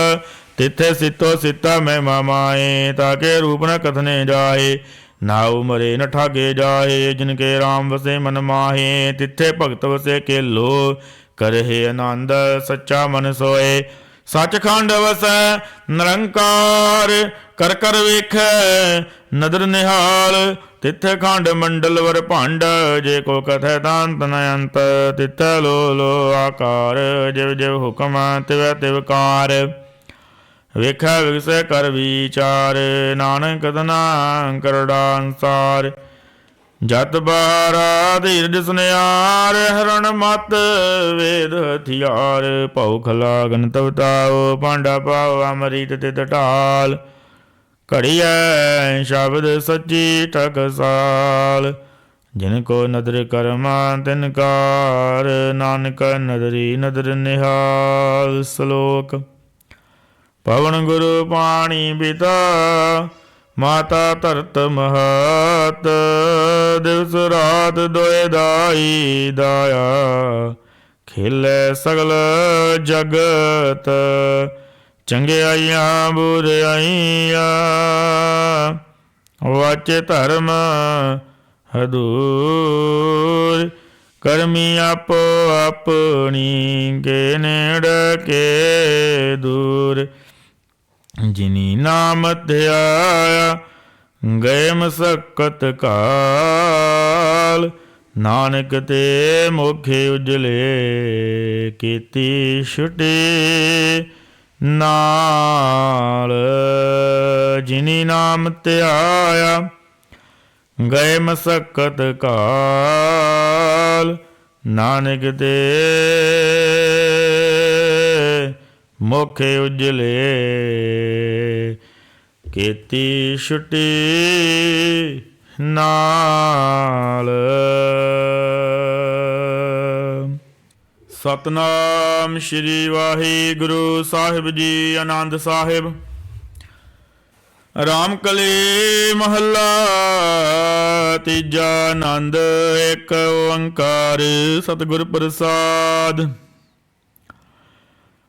ਤਿੱਥੇ ਸਿੱਤੋ ਸਿੱਤਾ ਮੈਂ ਮਾਮਾਏ ਤਾਕੇ ਰੂਪ ਨ ਕਥਨੇ ਜਾਏ। ਨਾਉ ਮਰੇ ਨ ਠਾਗੇ ਜਾਏ ਜਿਨ ਕੇ ਰਾਮ ਵਸੇ ਮਨ ਮਾਹੇ। ਤਿੱਥੇ ਭਗਤ ਵਸੇ ਕੇਲੋ ਕਰਹਿ ਆਨੰਦ ਸੱਚਾ ਮਨ ਸੋਏ। ਸੱਚਖੰਡ ਵਸੈ ਨਿਰੰਕਾਰ, ਕਰ ਕਰ ਵੇਖੈ ਨਦਰ ਨਿਹਾਲ। ਤਿੱਥੈ ਖੰਡ ਮੰਡਲ ਵਰ ਭੰਡ, ਜੇ ਕੋ ਕਥੈ ਤਾਂਤ ਨ ਅੰਤ। ਤਿੱਥੈ ਲੋ ਲੋ ਆਕਾਰ, ਜਿਵ ਜਿਵ ਹੁਕਮ ਤਿਵੈ ਤਿਵ ਕਾਰ। ਵੇਖੈ ਵਿਗਸੈ ਕਰ ਵਿਚਾਰ, ਨਾਨਕ ਤਨਾ ਕਰੜਾ ਅਨਸਾਰ। ਜਤ ਬਾਰਾ ਧੀਰਜ ਸੁਨਿਆਰ, ਹਰਣ ਮਤ ਵੇਦ ਹਥਿਆਰ। ਭਉ ਖਲਾਗਨ ਤਵ ਤਾਉ, ਭਾਂਡਾ ਪਾਉ ਅੰਮ੍ਰਿਤ ਤਿਤ ਢਾਲ। ਘੜੀਐ ਸ਼ਬਦ ਸੱਚੀ ਟਕਸਾਲ, ਜਿਨ ਕੋ ਨਦਰ ਕਰਮਾ ਤਿਨ ਕਾਰ। ਨਾਨਕ ਨਦਰੀ ਨਦਰ ਨਿਹਾਲ। ਸ਼ਲੋਕ। ਪਵਨ ਗੁਰੂ ਪਾਣੀ ਪਿਤਾ, ਮਾਤਾ ਧਰਤ ਮਹਤ। ਦਿਵਸ ਰਾਤ ਦੋਇ ਦਾਈ ਦਾਇਆ, ਖੇਲੇ ਸਗਲ ਜਗਤ। ਚੰਗਿਆਈਆਂ ਬੁਰਾਈਆਂ, ਵਾਚੇ ਧਰਮ ਹਦੂਰ। ਕਰਮੀ ਆਪੋ ਆਪਣੀ, ਕੇ ਨੇੜ ਕੇ ਦੂਰ। ਜਿਨੀ ਨਾਮ ਧਿਆਇਆ, ਗਏ ਮਸਕਤ ਕਾਲ। ਨਾਨਕ ਤੇ ਮੋਖੇ ਉਜਲੇ, ਕੀਤੀ ਛੁਟੀ ਨਾਲ। ਜਿਨੀ ਨਾਮ ਧਿਆਇਆ, ਗਏ ਮਸਕਤ ਕਾਲ। ਨਾਨਕ ਤੇ ਮੋਖੇ ਉਜਲੇ, ਕੀਤੀ ਛੁਟੀ ਨਾਲ। ਸਤਨਾਮ ਸ਼੍ਰੀ ਵਾਹਿਗੁਰੂ ਸਾਹਿਬ ਜੀ। ਆਨੰਦ ਸਾਹਿਬ। ਰਾਮ ਕਲੀ ਮਹੱਲਾ ਤੀਜਾ। ਆਨੰਦ ਏਕ ਓੰਕਾਰ ਸਤਿਗੁਰ ਪ੍ਰਸਾਦ।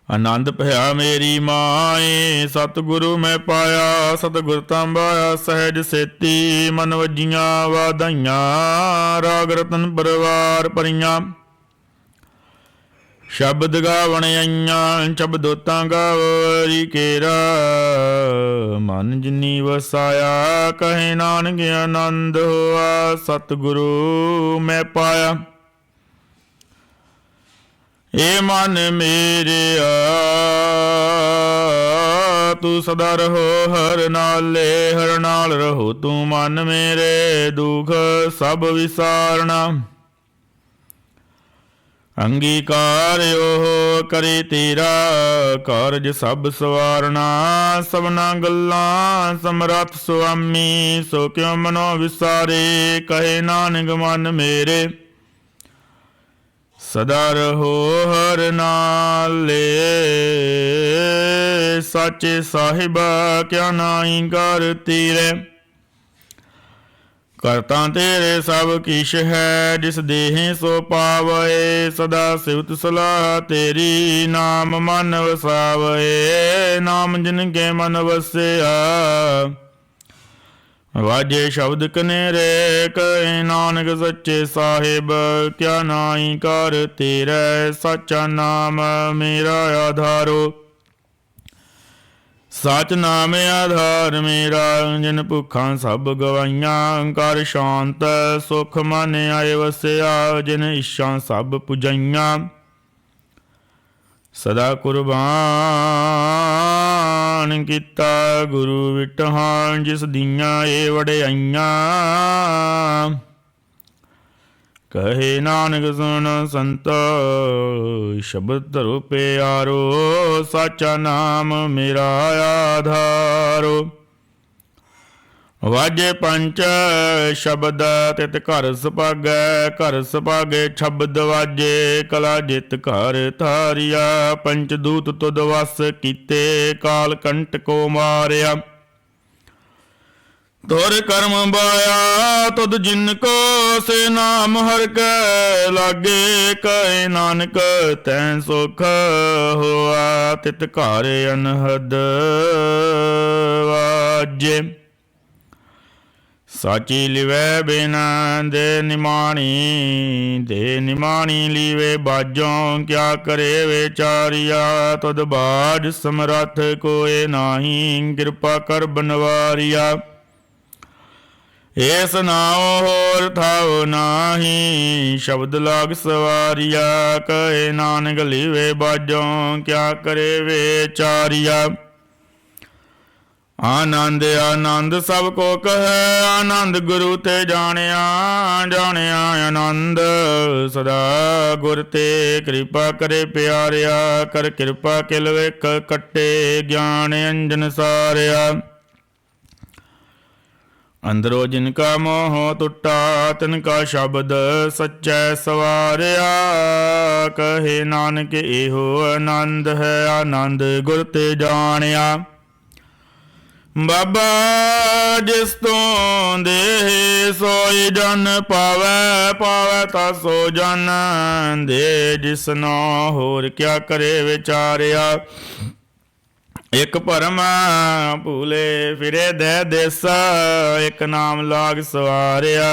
ਆਨੰਦ ਭਇਆ ਮੇਰੀ ਮਾਏ, ਸਤਿਗੁਰੂ ਮੈਂ ਪਾਇਆ। ਸਤਿਗੁਰ ਤੰਬਾਇਆ ਸਹਿਜ ਸੇਤੀ, ਮਨ ਵੱਜੀਆਂ ਵਾਧਾਈਆਂ। ਰਾਗ ਰਤਨ ਪਰਵਾਰ ਭਰੀਆਂ, ਸ਼ਬਦ ਗਾਵਣ ਆਈਆਂ। ਸ਼ਬਦੋਤਾਂ ਗਾਵਰੀ ਕੇਰਾ, ਮਨ ਜਿਨੀ ਵਸਾਇਆ। ਕਹੇ ਨਾਨਕ ਆਨੰਦ ਹੋਆ, ਸਤਿਗੁਰੂ ਮੈਂ ਪਾਇਆ। ਏ ਮਨ ਮੇਰਿਆ, ਤੂੰ ਸਦਾ ਰਹੋ ਹਰ ਨਾਲੇ। ਹਰ ਨਾਲ ਰਹੋ ਤੂੰ ਮਨ ਮੇਰੇ, ਦੁਖ ਸਭ ਵਿਸਾਰਣਾ। ਅੰਗੀਕਾਰ ਓਹ ਕਰੇ ਤੇਰਾ, ਕਾਰਜ ਸਭ ਸਵਾਰਣਾ। ਸਭਨਾ ਗੱਲਾਂ ਸਮਰੱਥ ਸੁਆਮੀ, ਸੋ ਕਿਉ ਮਨੋ ਵਿਸਾਰੇ। ਕਹੇ ਨਾਨਕ ਮਨ ਮੇਰੇ, ਸਦਾ ਰਹੋ ਹਰ ਨਾਲੇ। ਸਾਚੇ ਸਾਹਿਬਾ ਕਿਆ ਨਾਹੀ ਕਰ ਤੀਰੇ। ਕਰਤਾ ਤੇਰੇ ਸਭ ਕਿਛ ਹੈ, ਜਿਸ ਦੇਹੇ ਸੋ ਪਾਵੈ। ਸਦਾ ਸਿਵਤ ਸਲਾਹ ਤੇਰੀ, ਨਾਮ ਮਨ ਵਸਾਵੈ। ਨਾਮ ਜਿਨ ਕੇ ਮਨ ਵਸਿਆ, ਵਾਜੇ ਸ਼ਬਦ ਕਨੇਰੇ। ਕਹੇ ਨਾਨਕ ਸੱਚੇ ਸਾਹਿਬ, ਕਿਆ ਨਾਹੀ ਕਰ ਤੇਰੇ। ਸਾਚਾ ਨਾਮ ਮੇਰਾ ਆਧਾਰੋ, ਸਚ ਨਾਮ ਆਧਾਰ ਮੇਰਾ। ਜਿਨ ਭੁੱਖਾਂ ਸਭ ਗਵਾਈਆਂ, ਕਰ ਸ਼ਾਂਤ ਸੁਖ ਮਨ ਆਏ ਵਸਿਆ। ਜਿਨ ਇੱਛਾ ਸਭ ਪੁਜਾਈਆਂ, ਸਦਾ ਕੁਰਬਾਨ ਕੀਤਾ। ਗੁਰੂ ਵਿਟਹਾਂ ਜਿਸ ਦੀਆਂ ਏ ਵਡਿਆਈਆਂ। ਕਹੇ ਨਾਨਕ ਸੁਣ ਸੰਤ, ਸ਼ਬਦ ਧਰੋ ਪਿਆਰੋ। ਸਾਚਾ ਨਾਮ ਮੇਰਾ ਆਧਾਰੋ। ਵਾਜੇ ਪੰਚ ਸ਼ਬਦ ਤਿਤ ਘਰ ਸੁਭਾਗੈ। ਘਰ ਸੁਭਾਗੇ ਸ਼ਬਦ ਵਾਜੇ, ਕਲਾ ਜਿਤ ਘਰ ਧਾਰਿਆ। ਪੰਚ ਦੂਤ ਤੁਧ ਵਸ ਕੀਤੇ, ਕਾਲ ਕੰਟਕੋ ਮਾਰਿਆ। ਤੁਰ ਕਰਮ ਬਾਇਆ ਤੁਧ ਜਿਨ ਕੋ, ਸੇ ਨਾਮ ਹਰਿ ਕੈ ਲਾਗੇ। ਕਹੇ ਨਾਨਕ ਤੈਂ ਸੁਖ ਹੋਆ, ਤਿਤ ਘਰ ਅਨਹਦ ਵਾਜੇ। ਸਾਚੀ ਲਿਵੈ ਬਿਨ ਦੇ ਨਿਮਾਣੀ ਲੀਵੇ ਬਾਜੋਂ ਕਿਆ ਕਰੇ ਵਿਚਾਰਿਆ ਤੁਧ ਬਾਜ ਸਮਰੱਥ ਕੋਏ ਨਾਹੀ ਕਿਰਪਾ ਕਰ ਬਨਵਾਰਿਆ ਏਸ ਨਾਉ ਹੋਰ ਥਾਉ ਨਾਹੀ ਸ਼ਬਦ ਲਾਗ ਸਵਾਰਿਆ ਕਹੇ ਨਾਨਕ ਲੀਵੇ ਬਾਜੋਂ ਕਿਆ ਕਰੇ ਵਿਚਾਰਿਆ ਆਨੰਦ ਆਨੰਦ ਸਭ ਕੋ ਕਹੈ ਆਨੰਦ ਗੁਰੂ ਤੇ ਜਾਣਿਆ ਜਾਣਿਆ ਆਨੰਦ ਸਦਾ ਗੁਰ ਤੇ ਕਿਰਪਾ ਕਰੇ ਪਿਆਰਿਆ ਕਰ ਕਿਰਪਾ ਕਿਲ ਵੇਖ ਕੱਟੇ ਗਿਆਨ ਅੰਜਨ ਸਾਰਿਆ ਅੰਦਰੋ ਜਿਨ ਕਾ ਮੋਹ ਟੁੱਟਾ ਤਿਨ ਕਾ ਸ਼ਬਦ ਸੱਚੈ ਸਵਾਰਿਆ ਕਹੇ ਨਾਨਕ ਇਹੋ ਆਨੰਦ ਹੈ ਆਨੰਦ ਗੁਰ ਤੇ ਜਾਣਿਆ ਬਾਬਾ ਜਿਸ ਤੋਂ ਦੇਹ ਸੋਈ ਜਨ ਪਾਵੈ ਪਾਵੈ ਤਾ ਸੋ ਜਨ ਦੇ ਜਿਸਨੋ ਹੋਰ ਕਿਆ ਕਰੇ ਵਿਚਾਰਿਆ ਇਕ ਭਰਮ ਭੂਲੇ ਫਿਰੇ ਦੇ ਦੇਸ ਇਕ ਨਾਮ ਲਾਗ ਸਵਾਰਿਆ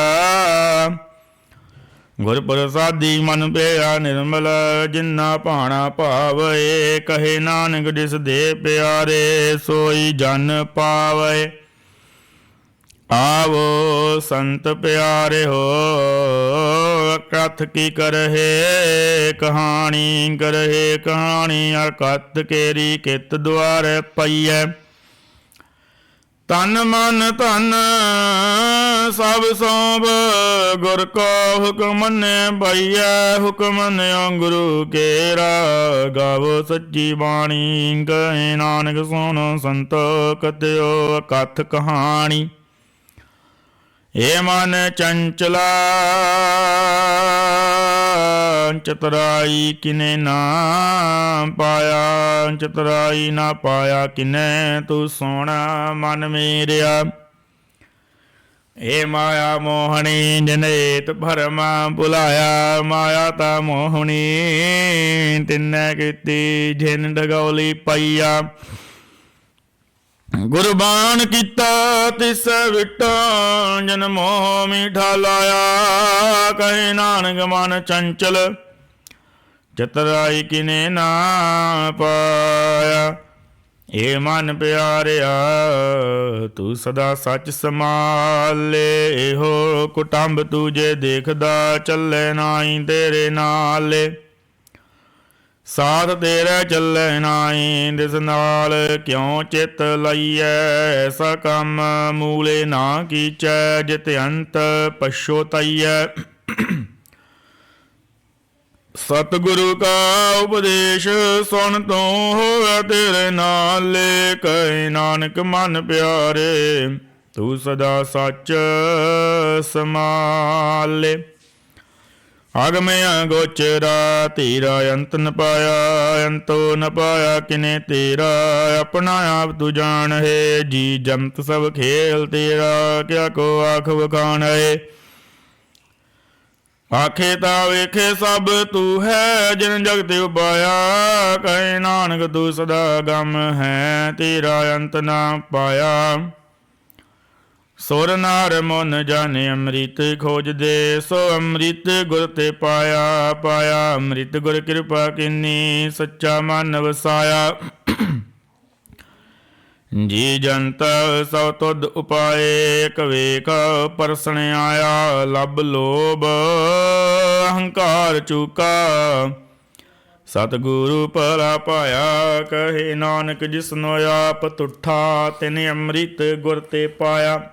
ਗੁਰ ਪ੍ਰਸਾਦੀ ਮਨ ਪਿਆ ਨਿਰਮਲ ਜਿਨਾ ਭਾਣਾ ਭਾਵੈ ਕਹੇ ਨਾਨਕ ਜਿਸ ਦੇ ਪਿਆਰੇ ਸੋਈ ਜਨ ਪਾਵੈ ਆਵੋ ਸੰਤ ਪਿਆਰੇ ਹੋ ਕਥ ਕੀ ਕਰਹਿ ਕਹਾਣੀ ਅਕਤ ਕੇਰੀ ਕਿਤ ਦੁਆਰ ਪਈਐ ਤਨ ਮਨ ਧਨ ਸਭ ਸੋਭ ਗੁਰ ਕੋ ਹੁਕਮ ਮੰਨੈ ਭਈਐ ਹੁਕਮ ਮੰਨਿਓ ਗੁਰੂ ਕੇਰਾ ਗਾਵੋ ਸੱਚੀ ਬਾਣੀ ਕਹੇ ਨਾਨਕ ਸੁਣੋ ਸੰਤੋ ਕਥਿਓ ਕਥ ਕਹਾਣੀ ਏ ਮਨ ਚੰਚਲਾ ਚਤੁਰਾਈ ਕਿਨੇ ਨਾ ਪਾਇਆ ਚਤੁਰਾਈ ਨਾ ਪਾਇਆ ਕਿਨੇ ਤੂੰ ਸੋਹਣਾ ਮਨ ਮੇਰਿਆ ਏ ਮਾਇਆ ਮੋਹਣੀ ਜਨੇਤ ਭਰਮਾ ਭੁਲਾਇਆ ਮਾਇਆ ਤਾ ਮੋਹਣੀ ਤਿੰਨੇ ਕੀਤੀ ਜਿਨ ਡਗੌਲੀ ਪਈਆ ਗੁਰਬਾਨ ਕੀਤਾ ਤਿਸ ਵਿਟਾ ਜਨ ਮੋਹ ਮੀਠਾ ਲਾਇਆ ਕਹੇ ਨਾਨਕ ਮਨ ਚੰਚਲ ਚਤੁਰਾਈ ਕਿਨੇ ਨਾ ਪਾਇਆ ਏ ਮਨ ਪਿਆਰਿਆ ਤੂੰ ਸਦਾ ਸੱਚ ਸਮਾਲੇ ਇਹੋ ਕੁਟੰਬ ਤੂਜੇ ਦੇਖਦਾ ਚੱਲੇ ਨਾਹੀ ਤੇਰੇ ਨਾਲੇ ਸਾਥ ਤੇਰਾ ਚੱਲੇ ਨਾਹੀ ਦਿਸ ਨਾਲ ਕਿਉ ਚਿਤ ਲਈਐ ਐਸਾ ਕੰਮ ਮੂਲੇ ਨਾ ਕੀਚੈ ਜਿਤ ਅੰਤ ਪਛੋਤਈਐ ਸਤਿਗੁਰੂ ਕਾ ਉਪਦੇਸ਼ ਸੁਣ ਤੂੰ ਹੋਵੇ ਤੇਰੇ ਨਾਲੇ ਕਹੇ ਨਾਨਕ ਮਨ ਪਿਆਰੇ ਤੂੰ ਸਦਾ ਸੱਚ ਸਮਾਲੇ ਅਗਮੈ ਗੋਚਰਾ ਤੇਰਾ ਅੰਤ ਨ ਪਾਇਆ ਅੰਤੋ ਨ ਪਾਇਆ ਕਿਨੇ ਤੇਰਾ ਆਪਣਾ ਆਪ ਤੂੰ ਜਾਣ ਹੈ ਜੀ ਜੰਤ ਸਭ ਖੇਲ ਤੇਰਾ ਕਿਆ ਕੋ ਆਖ ਵਖਾਣ ਹੈ ਆਖੇ ਤਾ ਵੇਖੇ ਸਭ ਤੂੰ ਹੈ ਜਿਨ ਜਗਤ ਉਪਾਇਆ ਕਹੇ ਨਾਨਕ ਤੂੰ ਸਦਾ ਗਮ ਹੈ ਤੇਰਾ ਅੰਤ ਨਾ ਪਾਇਆ ਸੁਰ ਨਾਰ ਮਨ ਜਾਣੇ ਅੰਮ੍ਰਿਤ ਖੋਜਦੇ ਸੋ ਅੰਮ੍ਰਿਤ ਗੁਰ ਤੇ ਪਾਇਆ ਪਾਇਆ ਅੰਮ੍ਰਿਤ ਗੁਰ ਕਿਰਪਾ ਕੀਨੀ ਸੱਚਾ ਮਨ ਵਸਾਇਆ ਜੀ ਜੰਤ ਸਭ ਤੁਧ ਉਪਾਏ ਕਵੇਕ ਪਰਸਣ ਆਇਆ ਲੱਭ ਲੋਭ ਅਹੰਕਾਰ ਚੂਕਾ ਸਤਿਗੁਰੂ ਭਲਾ ਪਾਇਆ ਕਹੇ ਨਾਨਕ ਜਿਸਨੋ ਆਪ ਤੁਠਾ ਤਿਨ ਅੰਮ੍ਰਿਤ ਗੁਰ ਤੇ ਪਾਇਆ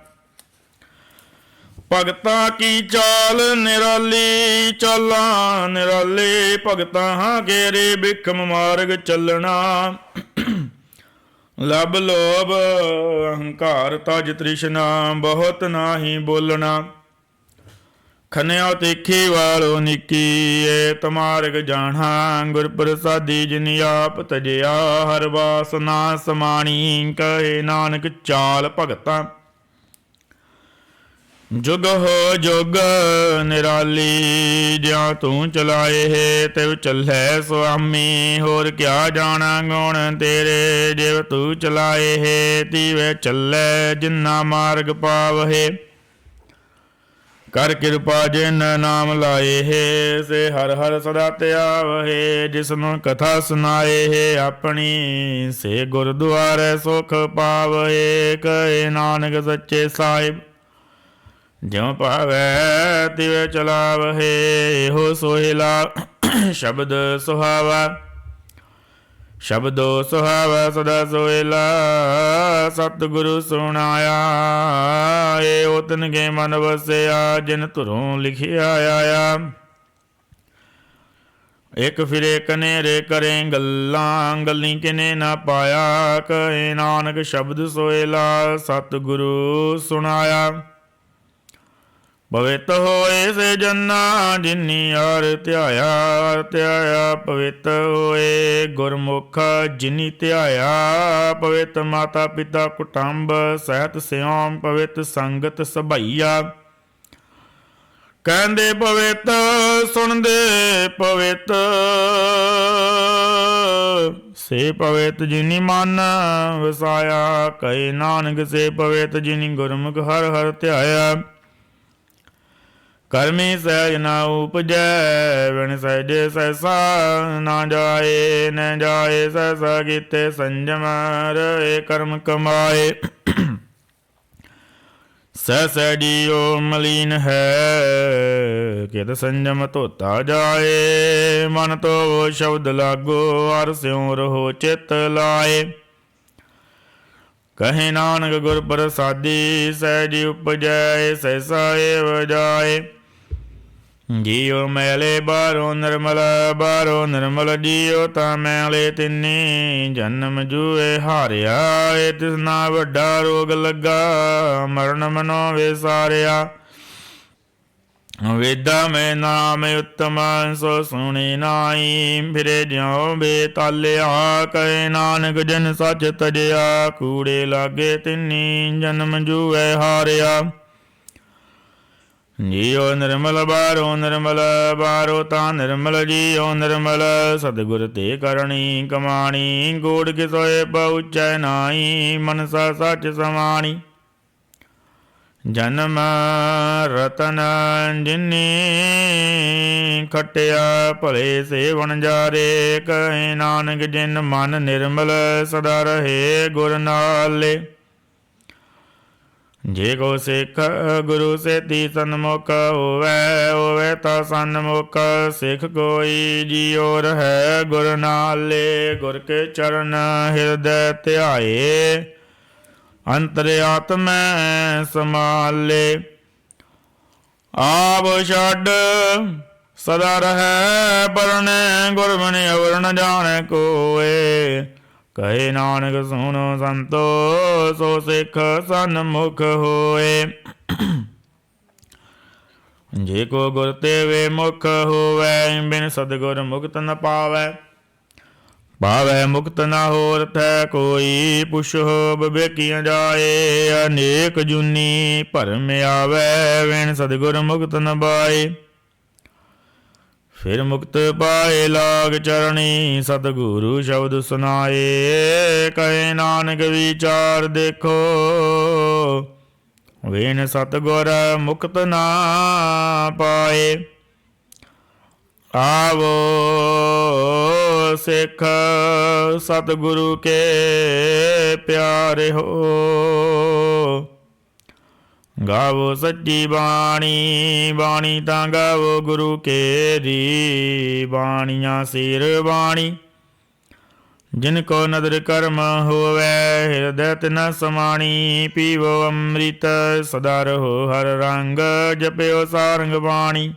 ਭਗਤਾਂ ਕੀ ਚਾਲ ਨਿਰਾਲੀ ਚਾਲਾਂ ਨਿਰਾਲੇ ਭਗਤਾਂ ਹਾਂ ਘੇਰੇ ਬਿਖਮ ਮਾਰਗ ਚੱਲਣਾ ਲਬ ਲੋਭ ਅਹੰਕਾਰ ਤਜ ਤ੍ਰਿਸ਼ਨਾ ਬਹੁਤ ਨਾਹੀ ਬੋਲਣਾ ਖਨਿਓ ਤਿੱਖੀ ਵਾਲੋ ਨਿੱਕੀ ਏ ਤਮਾਰਗ ਜਾਣਾ ਗੁਰ ਪ੍ਰਸਾਦੀ ਜਿਨ ਆਪ ਤਜਿਆ ਹਰ ਵਾਸਨਾ ਸਮਾਣੀ ਕਹੇ ਨਾਨਕ ਚਾਲ ਭਗਤਾਂ ਜੁਗ ਹੋ ਜੁਗ ਨਿਰਾਲੀ ਜਿਉ ਤੂੰ ਚਲਾਏ ਹੈ ਤਿਵ ਚੱਲੈ ਸੁਆਮੀ ਹੋਰ ਕਿਆ ਜਾਣਾ ਗੁਣ ਤੇਰੇ ਜਿਵ ਤੂੰ ਚਲਾਏ ਹੈ ਤਿਵੇਂ ਚੱਲੈ ਜਿਨਾ ਮਾਰਗ ਪਾਵਹਿ ਕਰ ਕਿਰਪਾ ਜਿਨ ਨਾਮ ਲਾਏ ਹੈ, ਸੇ ਹਰ ਹਰ ਸਦਾ ਧਿਆਵਹਿ। ਜਿਸਨੂੰ ਕਥਾ ਸੁਨਾਏ ਹੈ ਆਪਣੀ, ਸੇ ਗੁਰਦੁਆਰੇ ਸੁਖ ਪਾਵਹਿ। ਕਹੇ ਨਾਨਕ ਸੱਚੇ ਸਾਹਿਬ, ਜਿਉ ਭਾਵੈ ਤਿਵੇਂ ਚਲਾਵਹਿ। ਇਹੋ ਸੋਹਿਲਾ ਸ਼ਬਦ ਸੁਹਾਵਾ, ਸ਼ਬਦੋ ਸੁਹਾਵਾ ਸਦਾ ਸੋਹਿਲਾ। ਸਤਿਗੁਰੂ ਸੁਣਾਇਆ, ਏ ਤਿਨ ਕੇ ਮਨ ਵਸਿਆ, ਜਿਨ ਧੁਰੋਂ ਲਿਖਿਆ ਆਇਆ। ਇੱਕ ਫਿਰੇ ਕਨੇਰੇ ਕਰੇ ਗੱਲਾਂ, ਗੱਲੀ ਕਿਨੇ ਨਾ ਪਾਇਆ। ਕਹੇ ਨਾਨਕ ਸ਼ਬਦ ਸੋਹਿਲਾ, ਸਤਿਗੁਰੂ ਸੁਣਾਇਆ। ਪਵਿੱਤ ਹੋਏ ਸੇ ਜੰਨਾ, ਜਿਨੀ ਹਰ ਧਿਆਇਆ। ਧਿਆਇਆ ਪਵਿੱਤ ਹੋਏ ਗੁਰਮੁਖ, ਜਿਨੀ ਧਿਆਇਆ। ਪਵਿੱਤ ਮਾਤਾ ਪਿਤਾ ਕੁਟੰਬ, ਸਹਿਤ ਸਿਉਮ ਪਵਿੱਤ ਸੰਗਤ ਸਭਈਆ। ਕਹਿੰਦੇ ਪਵਿੱਤ, ਸੁਣਦੇ ਪਵਿੱਤ, ਸੇ ਪਵਿੱਤ ਜਿਨੀ ਮਨ ਵਸਾਇਆ। ਕਹੇ ਨਾਨਕ ਸੇ ਪਵਿੱਤ, ਜਿਨੀ ਗੁਰਮੁਖ ਹਰ ਹਰ ਧਿਆਇਆ। ਕਰਮੀ ਸਹਿਜ ਨਾ ਉਪਜੈ, ਵਿਣ ਸਹਿਜੇ ਸਹਿਸਾ ਨਾ ਜਾਏ। ਨ ਜਾਏ ਸਹਿਸਾ ਕੀਤੇ ਸੰਜਮ, ਰਹੇ ਕਰਮ ਕਮਾਏ। ਸਹਿ ਜੀਉ ਮਲੀਨ ਹੈ, ਕਿਤ ਸੰਜਮ ਧੋਤਾ ਜਾਏ। ਮਨ ਤੋ ਸ਼ਬਦ ਲਾਗੋ, ਹਰ ਸਿਉ ਰਹੋ ਚਿਤ ਲਾਏ। ਕਹੇ ਨਾਨਕ ਗੁਰ ਪ੍ਰਸਾਦੀ, ਸਹਿਜ ਉਪਜੈ ਸਹਿਸਾ ਏਵ ਜਾਏ। ਜੀਉ ਮੈਲੇ ਬਾਹਰੋਂ ਨਿਰਮਲ, ਬਾਹਰੋਂ ਨਿਰਮਲ ਜੀਉ ਤਾਂ ਮੈਲੇ ਤਿੰਨੀ। ਜਨਮ ਜੂਏ ਹਾਰਿਆ, ਏ ਤਿਸਨਾ ਵੱਡਾ ਰੋਗ ਲੱਗਾ। ਮਰਨ ਮਨੋ ਵਿਸਾਰਿਆ, ਵੇਦਾਂ ਮੈਂ ਨਾਮ ਉਤਮ, ਸੋ ਸੁਣੀ ਨਾਈ। ਫਿਰੇ ਜਿਉ ਬੇਤਾਲਿਆ, ਕਹੇ ਨਾਨਕ ਜਨ ਸੱਚ ਤਜਿਆ। ਕੂੜੇ ਲਾਗੇ ਤਿੰਨੀ, ਜਨਮ ਜੂਏ ਹਾਰਿਆ। ਜੀਉ ਨਿਰਮਲ ਬਾਹਰੋਂ ਨਿਰਮਲ, ਬਾਹਰੋਂ ਤਾਂ ਨਿਰਮਲ ਜੀਉ ਨਿਰਮਲ। ਸਤਿਗੁਰ ਤੇ ਕਰਨੀ ਕਮਾਣੀ, ਗੋੜ ਕਿਸੋਏ ਪਹੁੰਚੈ ਨਾਈ। ਮਨਸਾ ਸੱਚ ਸਮਾਣੀ, ਜਨਮ ਰਤਨ ਜਿਨੀ ਖਟਿਆ। ਭਲੇ ਸੇ ਵਣਜਾਰੇ, ਕਹੇ ਨਾਨਕ ਜਿਨ ਮਨ ਨਿਰਮਲ। ਸਦਾ ਰਹੇ ਗੁਰ ਨਾਲੇ, ਜੇ ਕੋ ਸਿੱਖ ਗੁਰੂ ਸੇਤੀ ਸਨਮੁਖ ਹੋਵੈ। ਹੋਵੈ ਤਾਂ ਸਨਮੁਖ, ਸਿੱਖ ਕੋਈ ਜੀਉ ਰਹੈ ਗੁਰ ਨਾਲੇ। ਗੁਰ ਕੇ ਚਰਨ ਹਿਰਦੈ ਧਿਆਏ, ਅੰਤਰ ਆਤਮੈ ਸਮਾਲੇ। ਆਪ ਛੱਡ ਸਦਾ ਰਹੈ ਪਰਣੈ, ਗੁਰ ਬਿਨੁ ਅਵਰ ਨ ਜਾਣੈ ਕੋਇ। ਕਹੇ ਨਾਨਕ ਸੁਣੋ ਸੰਤੋ, ਸੋ ਸਿੱਖ ਸਨਮੁਖ ਹੋਏ। ਜੇ ਕੋ ਗੁਰ ਤੇ ਵੇ ਮੁਖ ਹੋਵੈ, ਬਿਨ ਸਤਿਗੁਰ ਮੁਕਤ ਨ ਪਾਵੈ। ਪਾਵੈ ਮੁਕਤ ਨਾ ਹੋਰ ਥੈ ਕੋਈ, ਪੁੱਛੋ ਵਿਵੇਕੀਆਂ ਜਾਏ। ਅਨੇਕ ਜੁਨੀ ਭਰਮ ਆਵੈ, ਬਿਨ ਸਤਿਗੁਰ ਮੁਕਤ ਨ ਪਾਏ। ਫਿਰ ਮੁਕਤ ਪਾਏ ਲਾਗ ਚਰਣੀ, ਸਤਿਗੁਰੂ ਸ਼ਬਦ ਸੁਨਾਏ। ਕਹੇ ਨਾਨਕ ਵਿਚਾਰ ਦੇਖੋ, ਬਿਨ ਸਤਿਗੁਰ ਮੁਕਤ ਨਾ ਪਾਏ। ਆਵੋ ਸਿੱਖ ਸਤਿਗੁਰੂ ਕੇ ਪਿਆਰੇ ਹੋ। ਗਾਵੋ ਸੱਚੀ ਬਾਣੀ, ਬਾਣੀ ਤਾਂ ਗਾਵੋ ਗੁਰੂ ਕੇਰੀ। ਬਾਣੀਆਂ ਸਿਰ ਬਾਣੀ, ਜਿਨ ਕੋ ਨਦਰ ਕਰਮ ਹੋਵੈ। ਹਿਰਦੈ ਤਿਨ ਸਮਾਣੀ, ਪੀਵੋ ਅੰਮ੍ਰਿਤ ਸਦਾ ਰਹੋ ਹਰ ਰੰਗ। ਜਪਿਓ ਸਾਰੰਗ ਬਾਣੀ,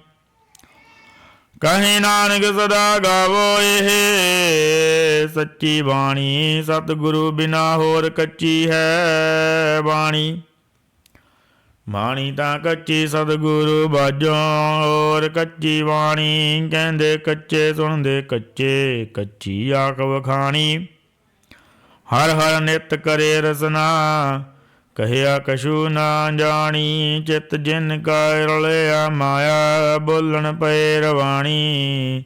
ਕਹੇ ਨਾਨਕ ਸਦਾ ਗਾਵੋ ਇਹ ਸੱਚੀ ਬਾਣੀ। ਸਤਿਗੁਰੂ ਬਿਨਾ ਹੋਰ ਕੱਚੀ ਹੈ ਬਾਣੀ। ਬਾਣੀ ਤਾਂ ਕੱਚੀ ਸਤਿਗੁਰੂ ਬਾਝੋਂ, ਹੋਰ ਕੱਚੀ ਬਾਣੀ। ਕਹਿੰਦੇ ਕੱਚੇ ਸੁਣਦੇ ਕੱਚੇ, ਕੱਚੀ ਆਖ ਵਖਾਣੀ। ਹਰ ਹਰ ਨਿਤ ਕਰੇ ਰਸਨਾ, ਕਹਿਆ ਕਛੂ ਨਾ ਜਾਣੀ। ਚਿਤ ਜਿਨ ਕਾ ਰਲਿਆ ਮਾਇਆ, ਬੋਲਣ ਪਏ ਰਵਾਣੀ।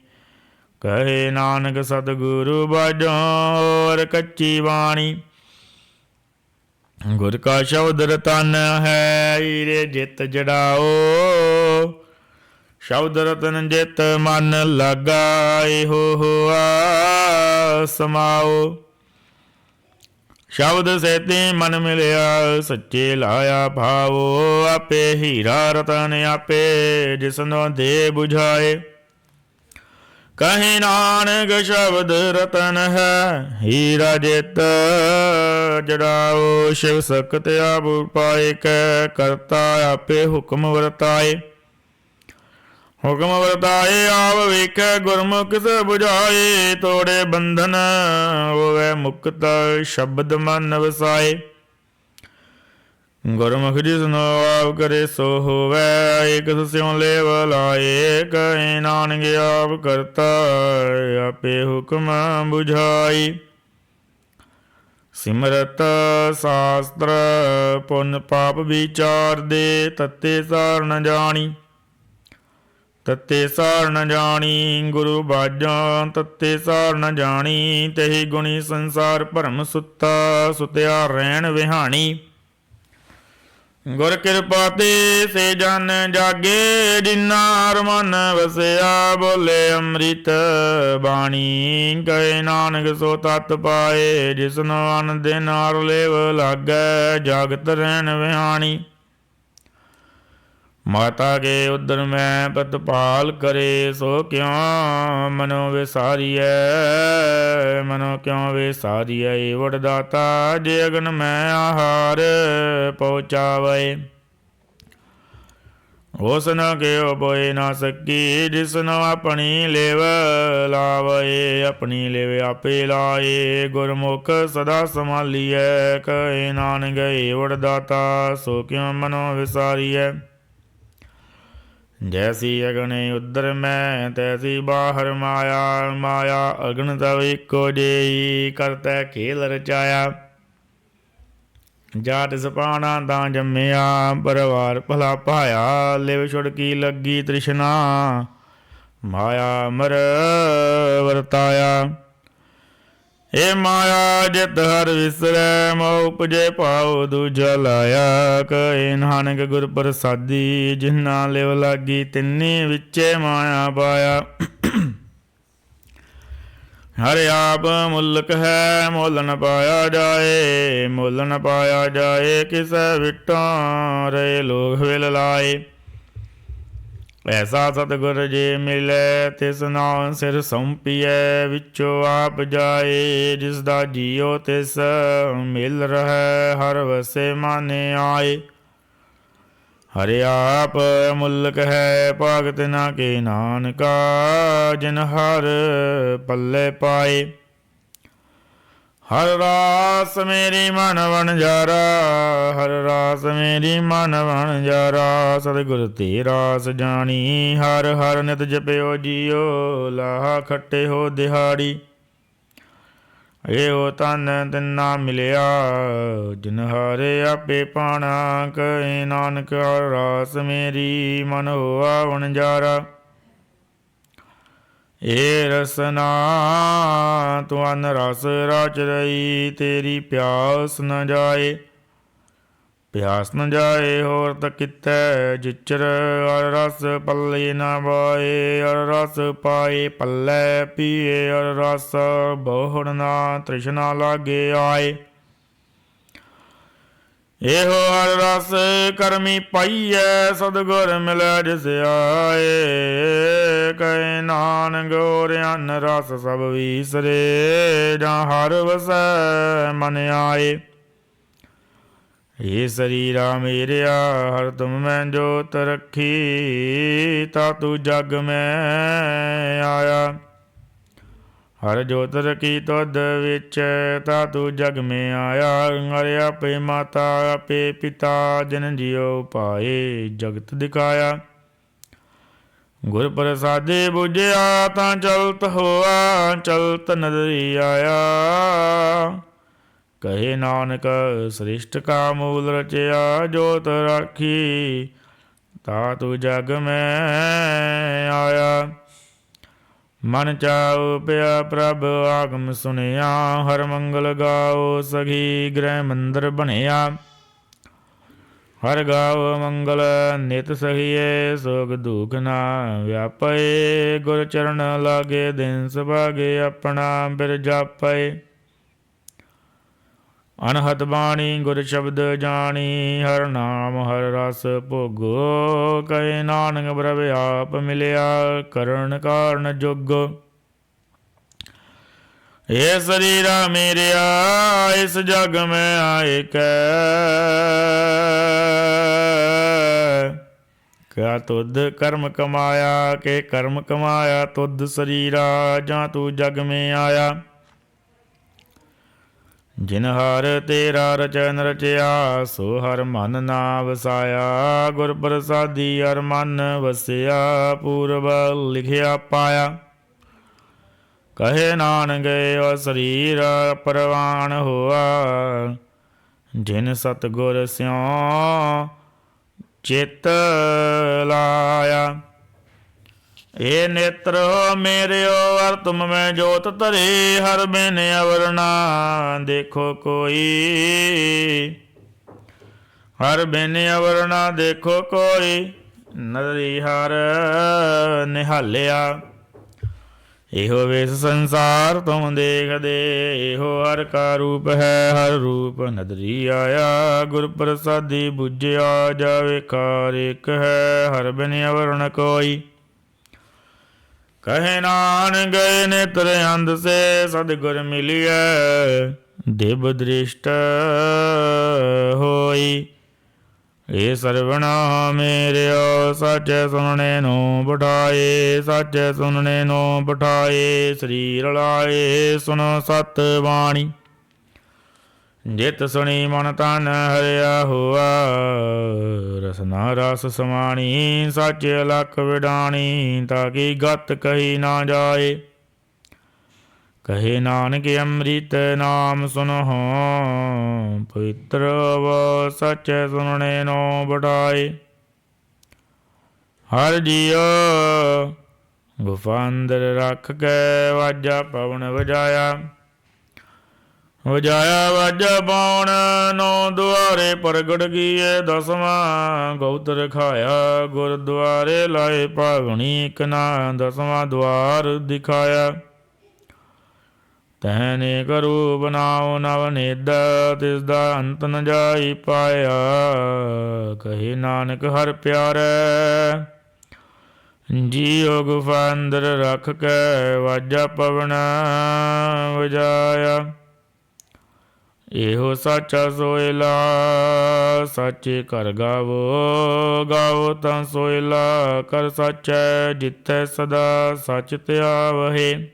ਕਹੇ ਨਾਨਕ ਸਤਿਗੁਰੂ ਬਾਝੋਂ, ਹੋਰ ਕੱਚੀ ਬਾਣੀ। ਗੁਰ ਕਾ ਸ਼ਬਦ ਰਤਨ ਹੈ, ਹੀਰੇ ਜਿਤ ਜੜਾਓ। ਸ਼ਬਦ ਰਤਨ ਜਿਤ ਮਨ ਲਾਗਾ, ਇਹੋ ਹੋਆ ਸਮਾਓ। ਸ਼ਬਦ ਸੇਤੀ ਮਨ ਮਿਲਿਆ, ਸੱਚੇ ਲਾਇਆ ਭਾਵੋ। ਆਪੇ ਹੀਰਾ ਰਤਨ ਆਪੇ, ਜਿਸਨੋ ਦੇ ਬੁਝਾਏ। ਕਹੇ ਨਾਨਕ ਸ਼ਬਦ ਰਤਨ ਹੈ, ਹੀਰਾ ਜਿਤ ਜੜਾਓ। ਸ਼ਿਵ ਸਕਤ ਆਪ ਪਾਏ ਕੈ, ਕਰਤਾ ਆਪੇ ਹੁਕਮ ਵਰਤਾਏ। ਹੁਕਮ ਵਰਤਾਏ ਆਪ ਵੇਖੈ, ਗੁਰਮੁਖ ਸੇ ਬੁਝਾਏ। ਤੋੜੇ ਬੰਧਨ ਹੋਵੇ ਮੁਕਤ, ਸ਼ਬਦ ਮਨ ਵਸਾਏ। ਗੁਰਮੁਖ ਜਿਸਨੋ ਆਪ ਕਰੇ ਸੋ ਹੋਵੇ, ਏਕ ਸਿਉ ਲੇਵ ਲਾਏ। ਕਹੇ ਨਾਨਕ ਆਪ ਕਰਤਾ ਆਪੇ ਹੁਕਮ ਬੁਝਾਈ। ਸਿਮਰਤ ਸ਼ਾਸਤਰ ਪੁੰਨ ਪਾਪ ਵਿਚਾਰ ਦੇ, ਤਤੇ ਸਾਰ ਨ ਜਾਣੀ। ਤਤੇ ਸਾਰ ਨ ਜਾਣੀ ਗੁਰੂ ਬਾਝਾਂ, ਤਤੇ ਸਾਰ ਨ ਜਾਣੀ। ਤਹੀ ਗੁਣੀ ਸੰਸਾਰ ਭਰਮ ਸੁੱਤਾ, ਸੁਤਿਆ ਰਹਿਣ ਵਿਹਾਣੀ। ਗੁਰ ਕਿਰਪਾ ਤੇ ਸੇ ਜਨ ਜਾਗੇ, ਜਿਨਾ ਹਰ ਮਨ ਵਸਿਆ। ਬੋਲੇ ਅੰਮ੍ਰਿਤ ਬਾਣੀ, ਕਹੇ ਨਾਨਕ ਸੋ ਤਤ ਪਾਏ। ਜਿਸਨੋ ਅਨ ਦਿਨ ਹਰ ਲੇਵ ਲਾਗੈ, ਜਾਗਤ ਰਹਿਣ ਵਿਹਾਣੀ। ਮਾਤਾ ਕੇ ਉਦਰ ਮੈਂ ਪ੍ਰਤਪਾਲ ਕਰੇ, ਸੋ ਕਿਉ ਮਨੋ ਵਿਸਾਰੀਐ। ਮਨੋ ਕਿਉ ਵਿਸਾਰੀਐ, ਏਵੜ ਦਾਤਾ ਜੇ ਅਗਨ ਮੈਂ ਆਹਾਰ ਪਹੁੰਚਾਵੇ। ਉਸ ਨ ਕਿਉ ਬੋਏ ਨਾ ਸਕੀ, ਜਿਸਨੋ ਆਪਣੀ ਲੇਵ ਲਾਵੇ। ਆਪਣੀ ਲੇਵ ਆਪੇ ਲਾਏ, ਗੁਰਮੁਖ ਸਦਾ ਸੰਭਾਲੀਐ। ਕਹੇ ਨਾਨਕ ਏਵੜ ਦਾਤਾ, ਸੋ ਕਿਉ ਮਨੋ ਵਿਸਾਰੀਐ। ਜੈਸੀ ਅਗਨੇ ਉਦਰ ਮੈਂ, ਤੈਸੀ ਬਾਹਰ ਮਾਇਆ। ਮਾਇਆ ਅਗਨ ਤਵ ਇੱਕੋ ਜਿਹੀ, ਕਰਤੈ ਖੇਲ ਰਚਾਇਆ। ਜਾ ਤਿਸ ਪਾਣਾ ਤਾਂ ਜੰਮਿਆ, ਪਰਿਵਾਰ ਭਲਾ ਪਾਇਆ। ਲਿਵ ਛੁੜਕੀ ਲੱਗੀ ਤ੍ਰਿਸ਼ਨਾ, ਮਾਇਆ ਅਮਰ ਵਰਤਾਇਆ। ਏ ਮਾਇਆ ਜਿਤ ਹਰ ਵਿਸਰੈ, ਮੋਹ ਉਪਜੇ ਭਾਉ ਦੂਜਾ ਲਾਇਆ। ਕਹੇ ਨਾਨਕ ਗੁਰ ਪ੍ਰਸਾਦੀ, ਜਿਨਾ ਲਿਵ ਲਾਗੀ ਤਿੰਨੀ ਵਿਚੇ ਮਾਇਆ ਪਾਇਆ। ਹਰ ਆਪ ਮੁਲਕ ਹੈ, ਮੁੱਲ ਨ ਪਾਇਆ ਜਾਏ। ਮੁੱਲ ਨ ਪਾਇਆ ਜਾਏ, ਕਿਸੈ ਵਿਟਾਂ ਰਹੇ ਲੋਗ ਵਿਲ ਲਾਏ। ਐਸਾ ਸਤਿਗੁਰ ਜੇ ਮਿਲੈ, ਤਿਸ ਨਾਮ ਸਿਰ ਸੌਂਪੀਐ। ਵਿੱਚੋਂ ਆਪ ਜਾਏ, ਜਿਸ ਦਾ ਜੀਉ ਤਿਸ ਮਿਲ ਰਹੈ। ਹਰ ਵਸੇ ਮਾਨੇ ਆਏ। ਹਰਿ ਆਪ ਮੁਲਕ ਹੈ, ਭਗਤ ਨਾ ਕੇ ਨਾਨਕਾ। ਜਿਨ ਹਰ ਪੱਲੇ ਪਾਏ। ਹਰ ਰਾਸ ਮੇਰੀ ਮਨ ਵਣਜਾਰਾ, ਹਰ ਰਾਸ ਮੇਰੀ ਮਨ ਵਣਜਾਰਾ। ਸਤਿਗੁਰ ਤੇ ਰਾਸ ਜਾਣੀ, ਹਰ ਹਰ ਨਿਤ ਜਪਿਓ ਜੀਓ। ਲਾਹਾ ਖੱਟੇ ਹੋ ਦਿਹਾੜੀ, ਇਹੋ ਤਨ ਤਿੰਨਾ ਮਿਲਿਆ। ਜਿਨ ਹਾਰੇ ਆਪੇ ਪਾਣਾ, ਕਹੇ ਨਾਨਕ ਹਰ ਰਾਸ ਮੇਰੀ ਮਨ ਹੋਆ ਵਣਜਾਰਾ। ਏ ਰਸਨਾ ਤੁਅਨ ਰਸ ਰਚ ਰਹੀ, ਤੇਰੀ ਪਿਆਸ ਨ ਜਾਏ। ਪਿਆਸ ਨ ਜਾਏ ਹੋਰ ਤ ਕਿਤੈ ਜਿਚਰ। ਅਰ ਰਸ ਪੱਲੇ ਨ ਬਾਏ, ਅਰ ਰਸ ਪਾਏ ਪੱਲੇ ਪੀਏ। ਅਰ ਰਸ ਬਹੁੜ ਨਾ ਤ੍ਰਿਸ਼ਨਾ ਲਾਗੇ ਆਏ। ਇਹੋ ਹਰ ਰਸ ਕਰਮੀ ਪਾਈਐ, ਸਤਿਗੁਰ ਮਿਲੈ ਜਿਸ ਆਏ। ਕਹੇ ਨਾਨਕ ਹੋਰ ਅਨ ਰਸ ਸਭ ਵੀਸਰੇ, ਜਾਂ ਹਰ ਵਸੈ ਮਨ ਆਏ। ਏ ਸਰੀਰਾ ਮੇਰਿਆ ਹਰ ਤੁਮ ਮੈਂ ਜੋਤ ਰੱਖੀ, ਤਾ ਤੂੰ ਜਗ ਮੈਂ ਆਇਆ। ਹਰ ਜੋਤ ਰਖੀ ਤੁਧ ਵਿੱਚ, ਤਾ ਤੂੰ ਜਗ ਮੈਂ ਆਇਆ। ਹਰਿ ਆਪੇ ਮਾਤਾ ਆਪੇ ਪਿਤਾ, ਜਿਨ ਜਿਉ ਪਾਏ ਜਗਤ ਦਿਖਾਇਆ। ਗੁਰ ਪ੍ਰਸਾਦੇ ਬੁਝਿਆ, ਤਾਂ ਚਲਤ ਹੋਆ ਚਲਤ ਨਦਰੀ ਆਇਆ। ਕਹੇ ਨਾਨਕ ਸ੍ਰਿਸ਼ਟ ਕਾ ਮੂਲ ਰਚਿਆ, ਜੋਤ ਰਾਖੀ ਤਾ ਤੂੰ ਜਗ ਮੈਂ ਆਇਆ। ਮਨ ਚਾਉ ਪਿਆ ਪ੍ਰਭ ਆਗਮ ਸੁਨਿਆ। ਹਰ ਮੰਗਲ ਗਾਓ ਸਖੀ ਗ੍ਰਹਿ ਮੰਦਰ ਬਣਿਆ। ਹਰ ਗਾਵ ਮੰਗਲ ਨਿਤ ਸਹੀਏ ਸੋਗ ਦੁਖ ਨਾ ਵਿਆਪੇ। ਗੁਰ ਚਰਨ ਲਾਗੇ ਦਿਨ ਸੁਭਾਗੇ ਆਪਣਾ ਬਿਰ ਜਾਪੇ। ਅਨਹਤ ਬਾਣੀ ਗੁਰ ਸ਼ਬਦ ਜਾਣੀ। ਹਰ ਨਾਮ ਹਰ ਰਸ ਭੋਗੋ। ਕਹੇ ਨਾਨਕ ਪ੍ਰਭ ਆਪ ਮਿਲਿਆ ਕਰਨ ਕਾਰਨ ਜੋਗੋ। ਇਹ ਸਰੀਰਾ ਮੇਰਿਆ ਇਸ ਜਗ ਮੈਂ ਆਏ ਕੈ। ਕਿਆ ਤੁਧ ਕਰਮ ਕਮਾਇਆ ਕੇ ਕਰਮ ਕਮਾਇਆ ਤੁਧ ਸਰੀਰਾ। ਜਾਂ ਤੂੰ ਜਗ ਮੈਂ ਆਇਆ। ਜਿਨ ਹਰ ਤੇਰਾ ਰਚਨ ਰਚਿਆ ਸੋ ਹਰ ਮਨ ਨਾ ਵਸਾਇਆ। ਗੁਰ ਪ੍ਰਸਾਦੀ ਹਰ ਮਨ ਵਸਿਆ ਪੂਰਬ ਲਿਖਿਆ ਪਾਇਆ। ਕਹੇ ਨਾਨਕ ਓ ਸਰੀਰ ਪ੍ਰਵਾਨ ਹੋਆ। ਜਿਨ ਸਤਿਗੁਰ ਸਿਉ ਚਿਤ ਲਾਇਆ। ਇਹ ਨੇਤਰ ਮੇਰਿਓ ਅਰ ਤੁਮ ਮੈਂ ਜੋਤ ਧਰੇ। ਹਰ ਬਿਨ ਅਵਰ ਨਾ ਦੇਖੋ ਕੋਈ। ਹਰ ਬਿਨ ਅਵਰ ਨਾ ਦੇਖੋ ਕੋਈ। ਨਦਰੀ ਹਰ ਨਿਹਾਲਿਆ। ਇਹੋ ਵੇਸ ਸੰਸਾਰ ਤੁਮ ਦੇਖਦੇ। ਇਹੋ ਹਰ ਕਾ ਰੂਪ ਹੈ ਹਰ ਰੂਪ ਨਦਰੀ ਆਇਆ। ਗੁਰ ਪ੍ਰਸਾਦੀ ਬੁਝਿਆ ਜਾਵੇ ਕਾਰ ਇੱਕ ਹੈ। ਹਰ ਬਿਨ ਅਵਰ ਨ ਕੋਈ। ਕਹੇ ਨਾਨਕ ਗਏ ਨੇਤਰ ਅੰਧ ਸੇ ਸਤਿਗੁਰ ਮਿਲਿਐ। ਦਿਵ ਦ੍ਰਿਸ਼ਟ ਹੋਈ। ਇਹ ਸਰਵਣਾ ਮੇਰਿਓ ਸੱਚੇ ਸੁਣਨੇ ਨੂੰ ਬਿਠਾਏ। ਸੱਚੇ ਸੁਣਨੇ ਨੂੰ ਬਿਠਾਏ ਸਰੀਰ ਲਾਏ। ਸੁਣੋ ਸਤ ਬਾਣੀ ਜਿਤ ਸੁਣੀ ਮਨ ਤਨ ਹਰਿਆ ਹੋਆ। ਰਸਨਾ ਰਸ ਸਮਾਣੀ ਸੱਚ ਅਲਖ ਵਿਡਾਣੀ। ਤਾਂ ਕਿ ਗਤ ਕਹੀ ਨਾ ਜਾਏ। ਕਹੇ ਨਾਨਕ ਅੰਮ੍ਰਿਤ ਨਾਮ ਸੁਨਹੁ। ਪਵਿੱਤਰ ਅਵ ਸੱਚੇ ਸੁਣਨੇ ਨੂੰ ਬਿਠਾਏ। ਹਰ ਜੀਉ ਗੁਫਾ ਅੰਦਰ ਰੱਖ ਕੇ ਵਾਜਾ ਪਵਨ ਵਜਾਇਆ। ਵਜਾਇਆ ਵਾਜਾ ਪਵਨ ਨੌ ਦੁਆਰੇ ਪ੍ਰਗਟ ਕੀਏ। ਦਸਵਾਂ ਗਉਤ ਰਖਾਇਆ ਗੁਰਦੁਆਰੇ ਲਾਏ ਭਾਵਣੀ। ਇੱਕ ਨਾ ਦਸਵਾਂ ਦੁਆਰ ਦਿਖਾਇਆ। ਤੈਨੇ ਕਰੂ ਬਣਾਓ ਨਵ ਨੇਦ। ਤਿਸ ਦਾ ਅੰਤ ਨ ਜਾਈ ਪਾਇਆ। ਕਹੇ ਨਾਨਕ ਹਰ ਪਿਆਰੈ। ਜੀਉ ਗੁਫਾ ਅੰਦਰ ਰੱਖ ਕੇ ਵਾਜਾ ਪਵਨ ਵਜਾਇਆ। ਇਹੋ ਸਾਚਾ ਸੋਇਲਾ ਸਾਚੇ ਘਰ ਗਾਵੋ। ਗਾਵੋ ਤਾਂ ਸੋਇਲਾ ਕਰ ਸਾਚੈ। ਜਿੱਥੈ ਸਦਾ ਸੱਚ ਧਿਆਵਹਿ।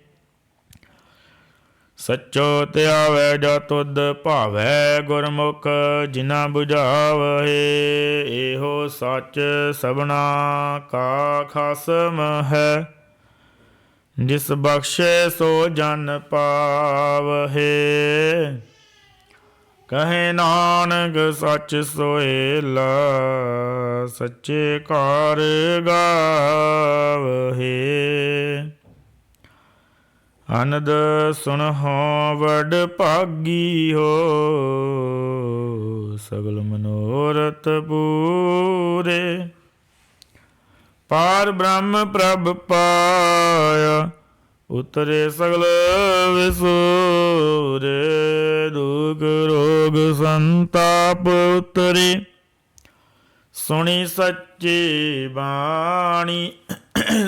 ਸੱਚੋ ਧਿਆਵੈ ਜਾ ਤੁਧ ਭਾਵੈ। ਗੁਰਮੁਖ ਜਿਨਾ ਬੁਝਾਵਹਿ। ਇਹੋ ਸੱਚ ਸਭਨਾ ਕਾ ਖਾਸਮ ਹੈ। ਜਿਸ ਬਖਸ਼ੇ ਸੋ ਜਨ ਪਾਵਹਿ। ਕਹੇ ਨਾਨਕ ਸੱਚ ਸੋਇਲਾ ਸੱਚੇ ਘਰ ਗਾਵਹਿ। ਅਨੰਦ ਸੁਣਹੁ ਵਡ ਭਾਗੀ ਹੋ। ਸਗਲ ਮਨੋਰਥ ਪੂਰੇ। ਪਾਰ ਬ੍ਰਹਮ ਪ੍ਰਭ ਪਾਇਆ। ਉਤਰੇ ਸਗਲ ਵਿਸੂਰੇ। ਦੁਖ ਰੋਗ ਸੰਤਾਪ ਉਤਰੇ। ਸੁਣੀ ਸੱਚੀ ਬਾਣੀ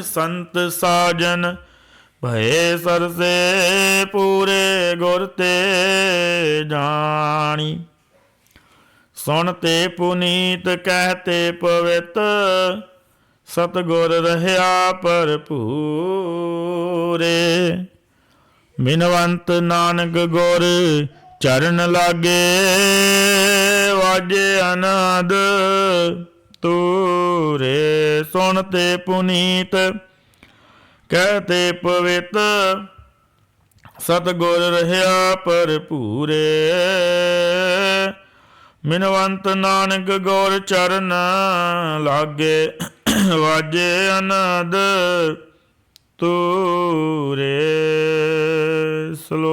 ਸੰਤ ਸਾਜਨ ਭਏ ਸਰਸੇ। ਪੂਰੇ ਗੁਰ ਤੇ ਜਾਣੀ। ਸੁਣ ਤੇ ਪੁਨੀਤ ਕਹਿਤੇ ਪਵਿੱਤ। ਸਤਿਗੁਰ ਰਹਿਆ ਭਰਪੂਰੇ। ਬਿਨਵੰਤ ਨਾਨਕ ਗੁਰ ਚਰਨ ਲਾਗੇ। ਵਾਜੇ ਅਨਾਦ ਤੂਰੇ। ਸੁਣ ਤੇ ਪੁਨੀਤ ਕਹਿਤੇ ਪਵਿੱਤ। ਸਤਿਗੁਰ ਰਹਿਆ ਭਰਪੂਰੇ। ਬਿਨਵੰਤ ਨਾਨਕ ਗੁਰ ਚਰਨ ਲਾਗੇ। ਵਾਜੇ ਅਨੰਦ ਤੂਰੇ।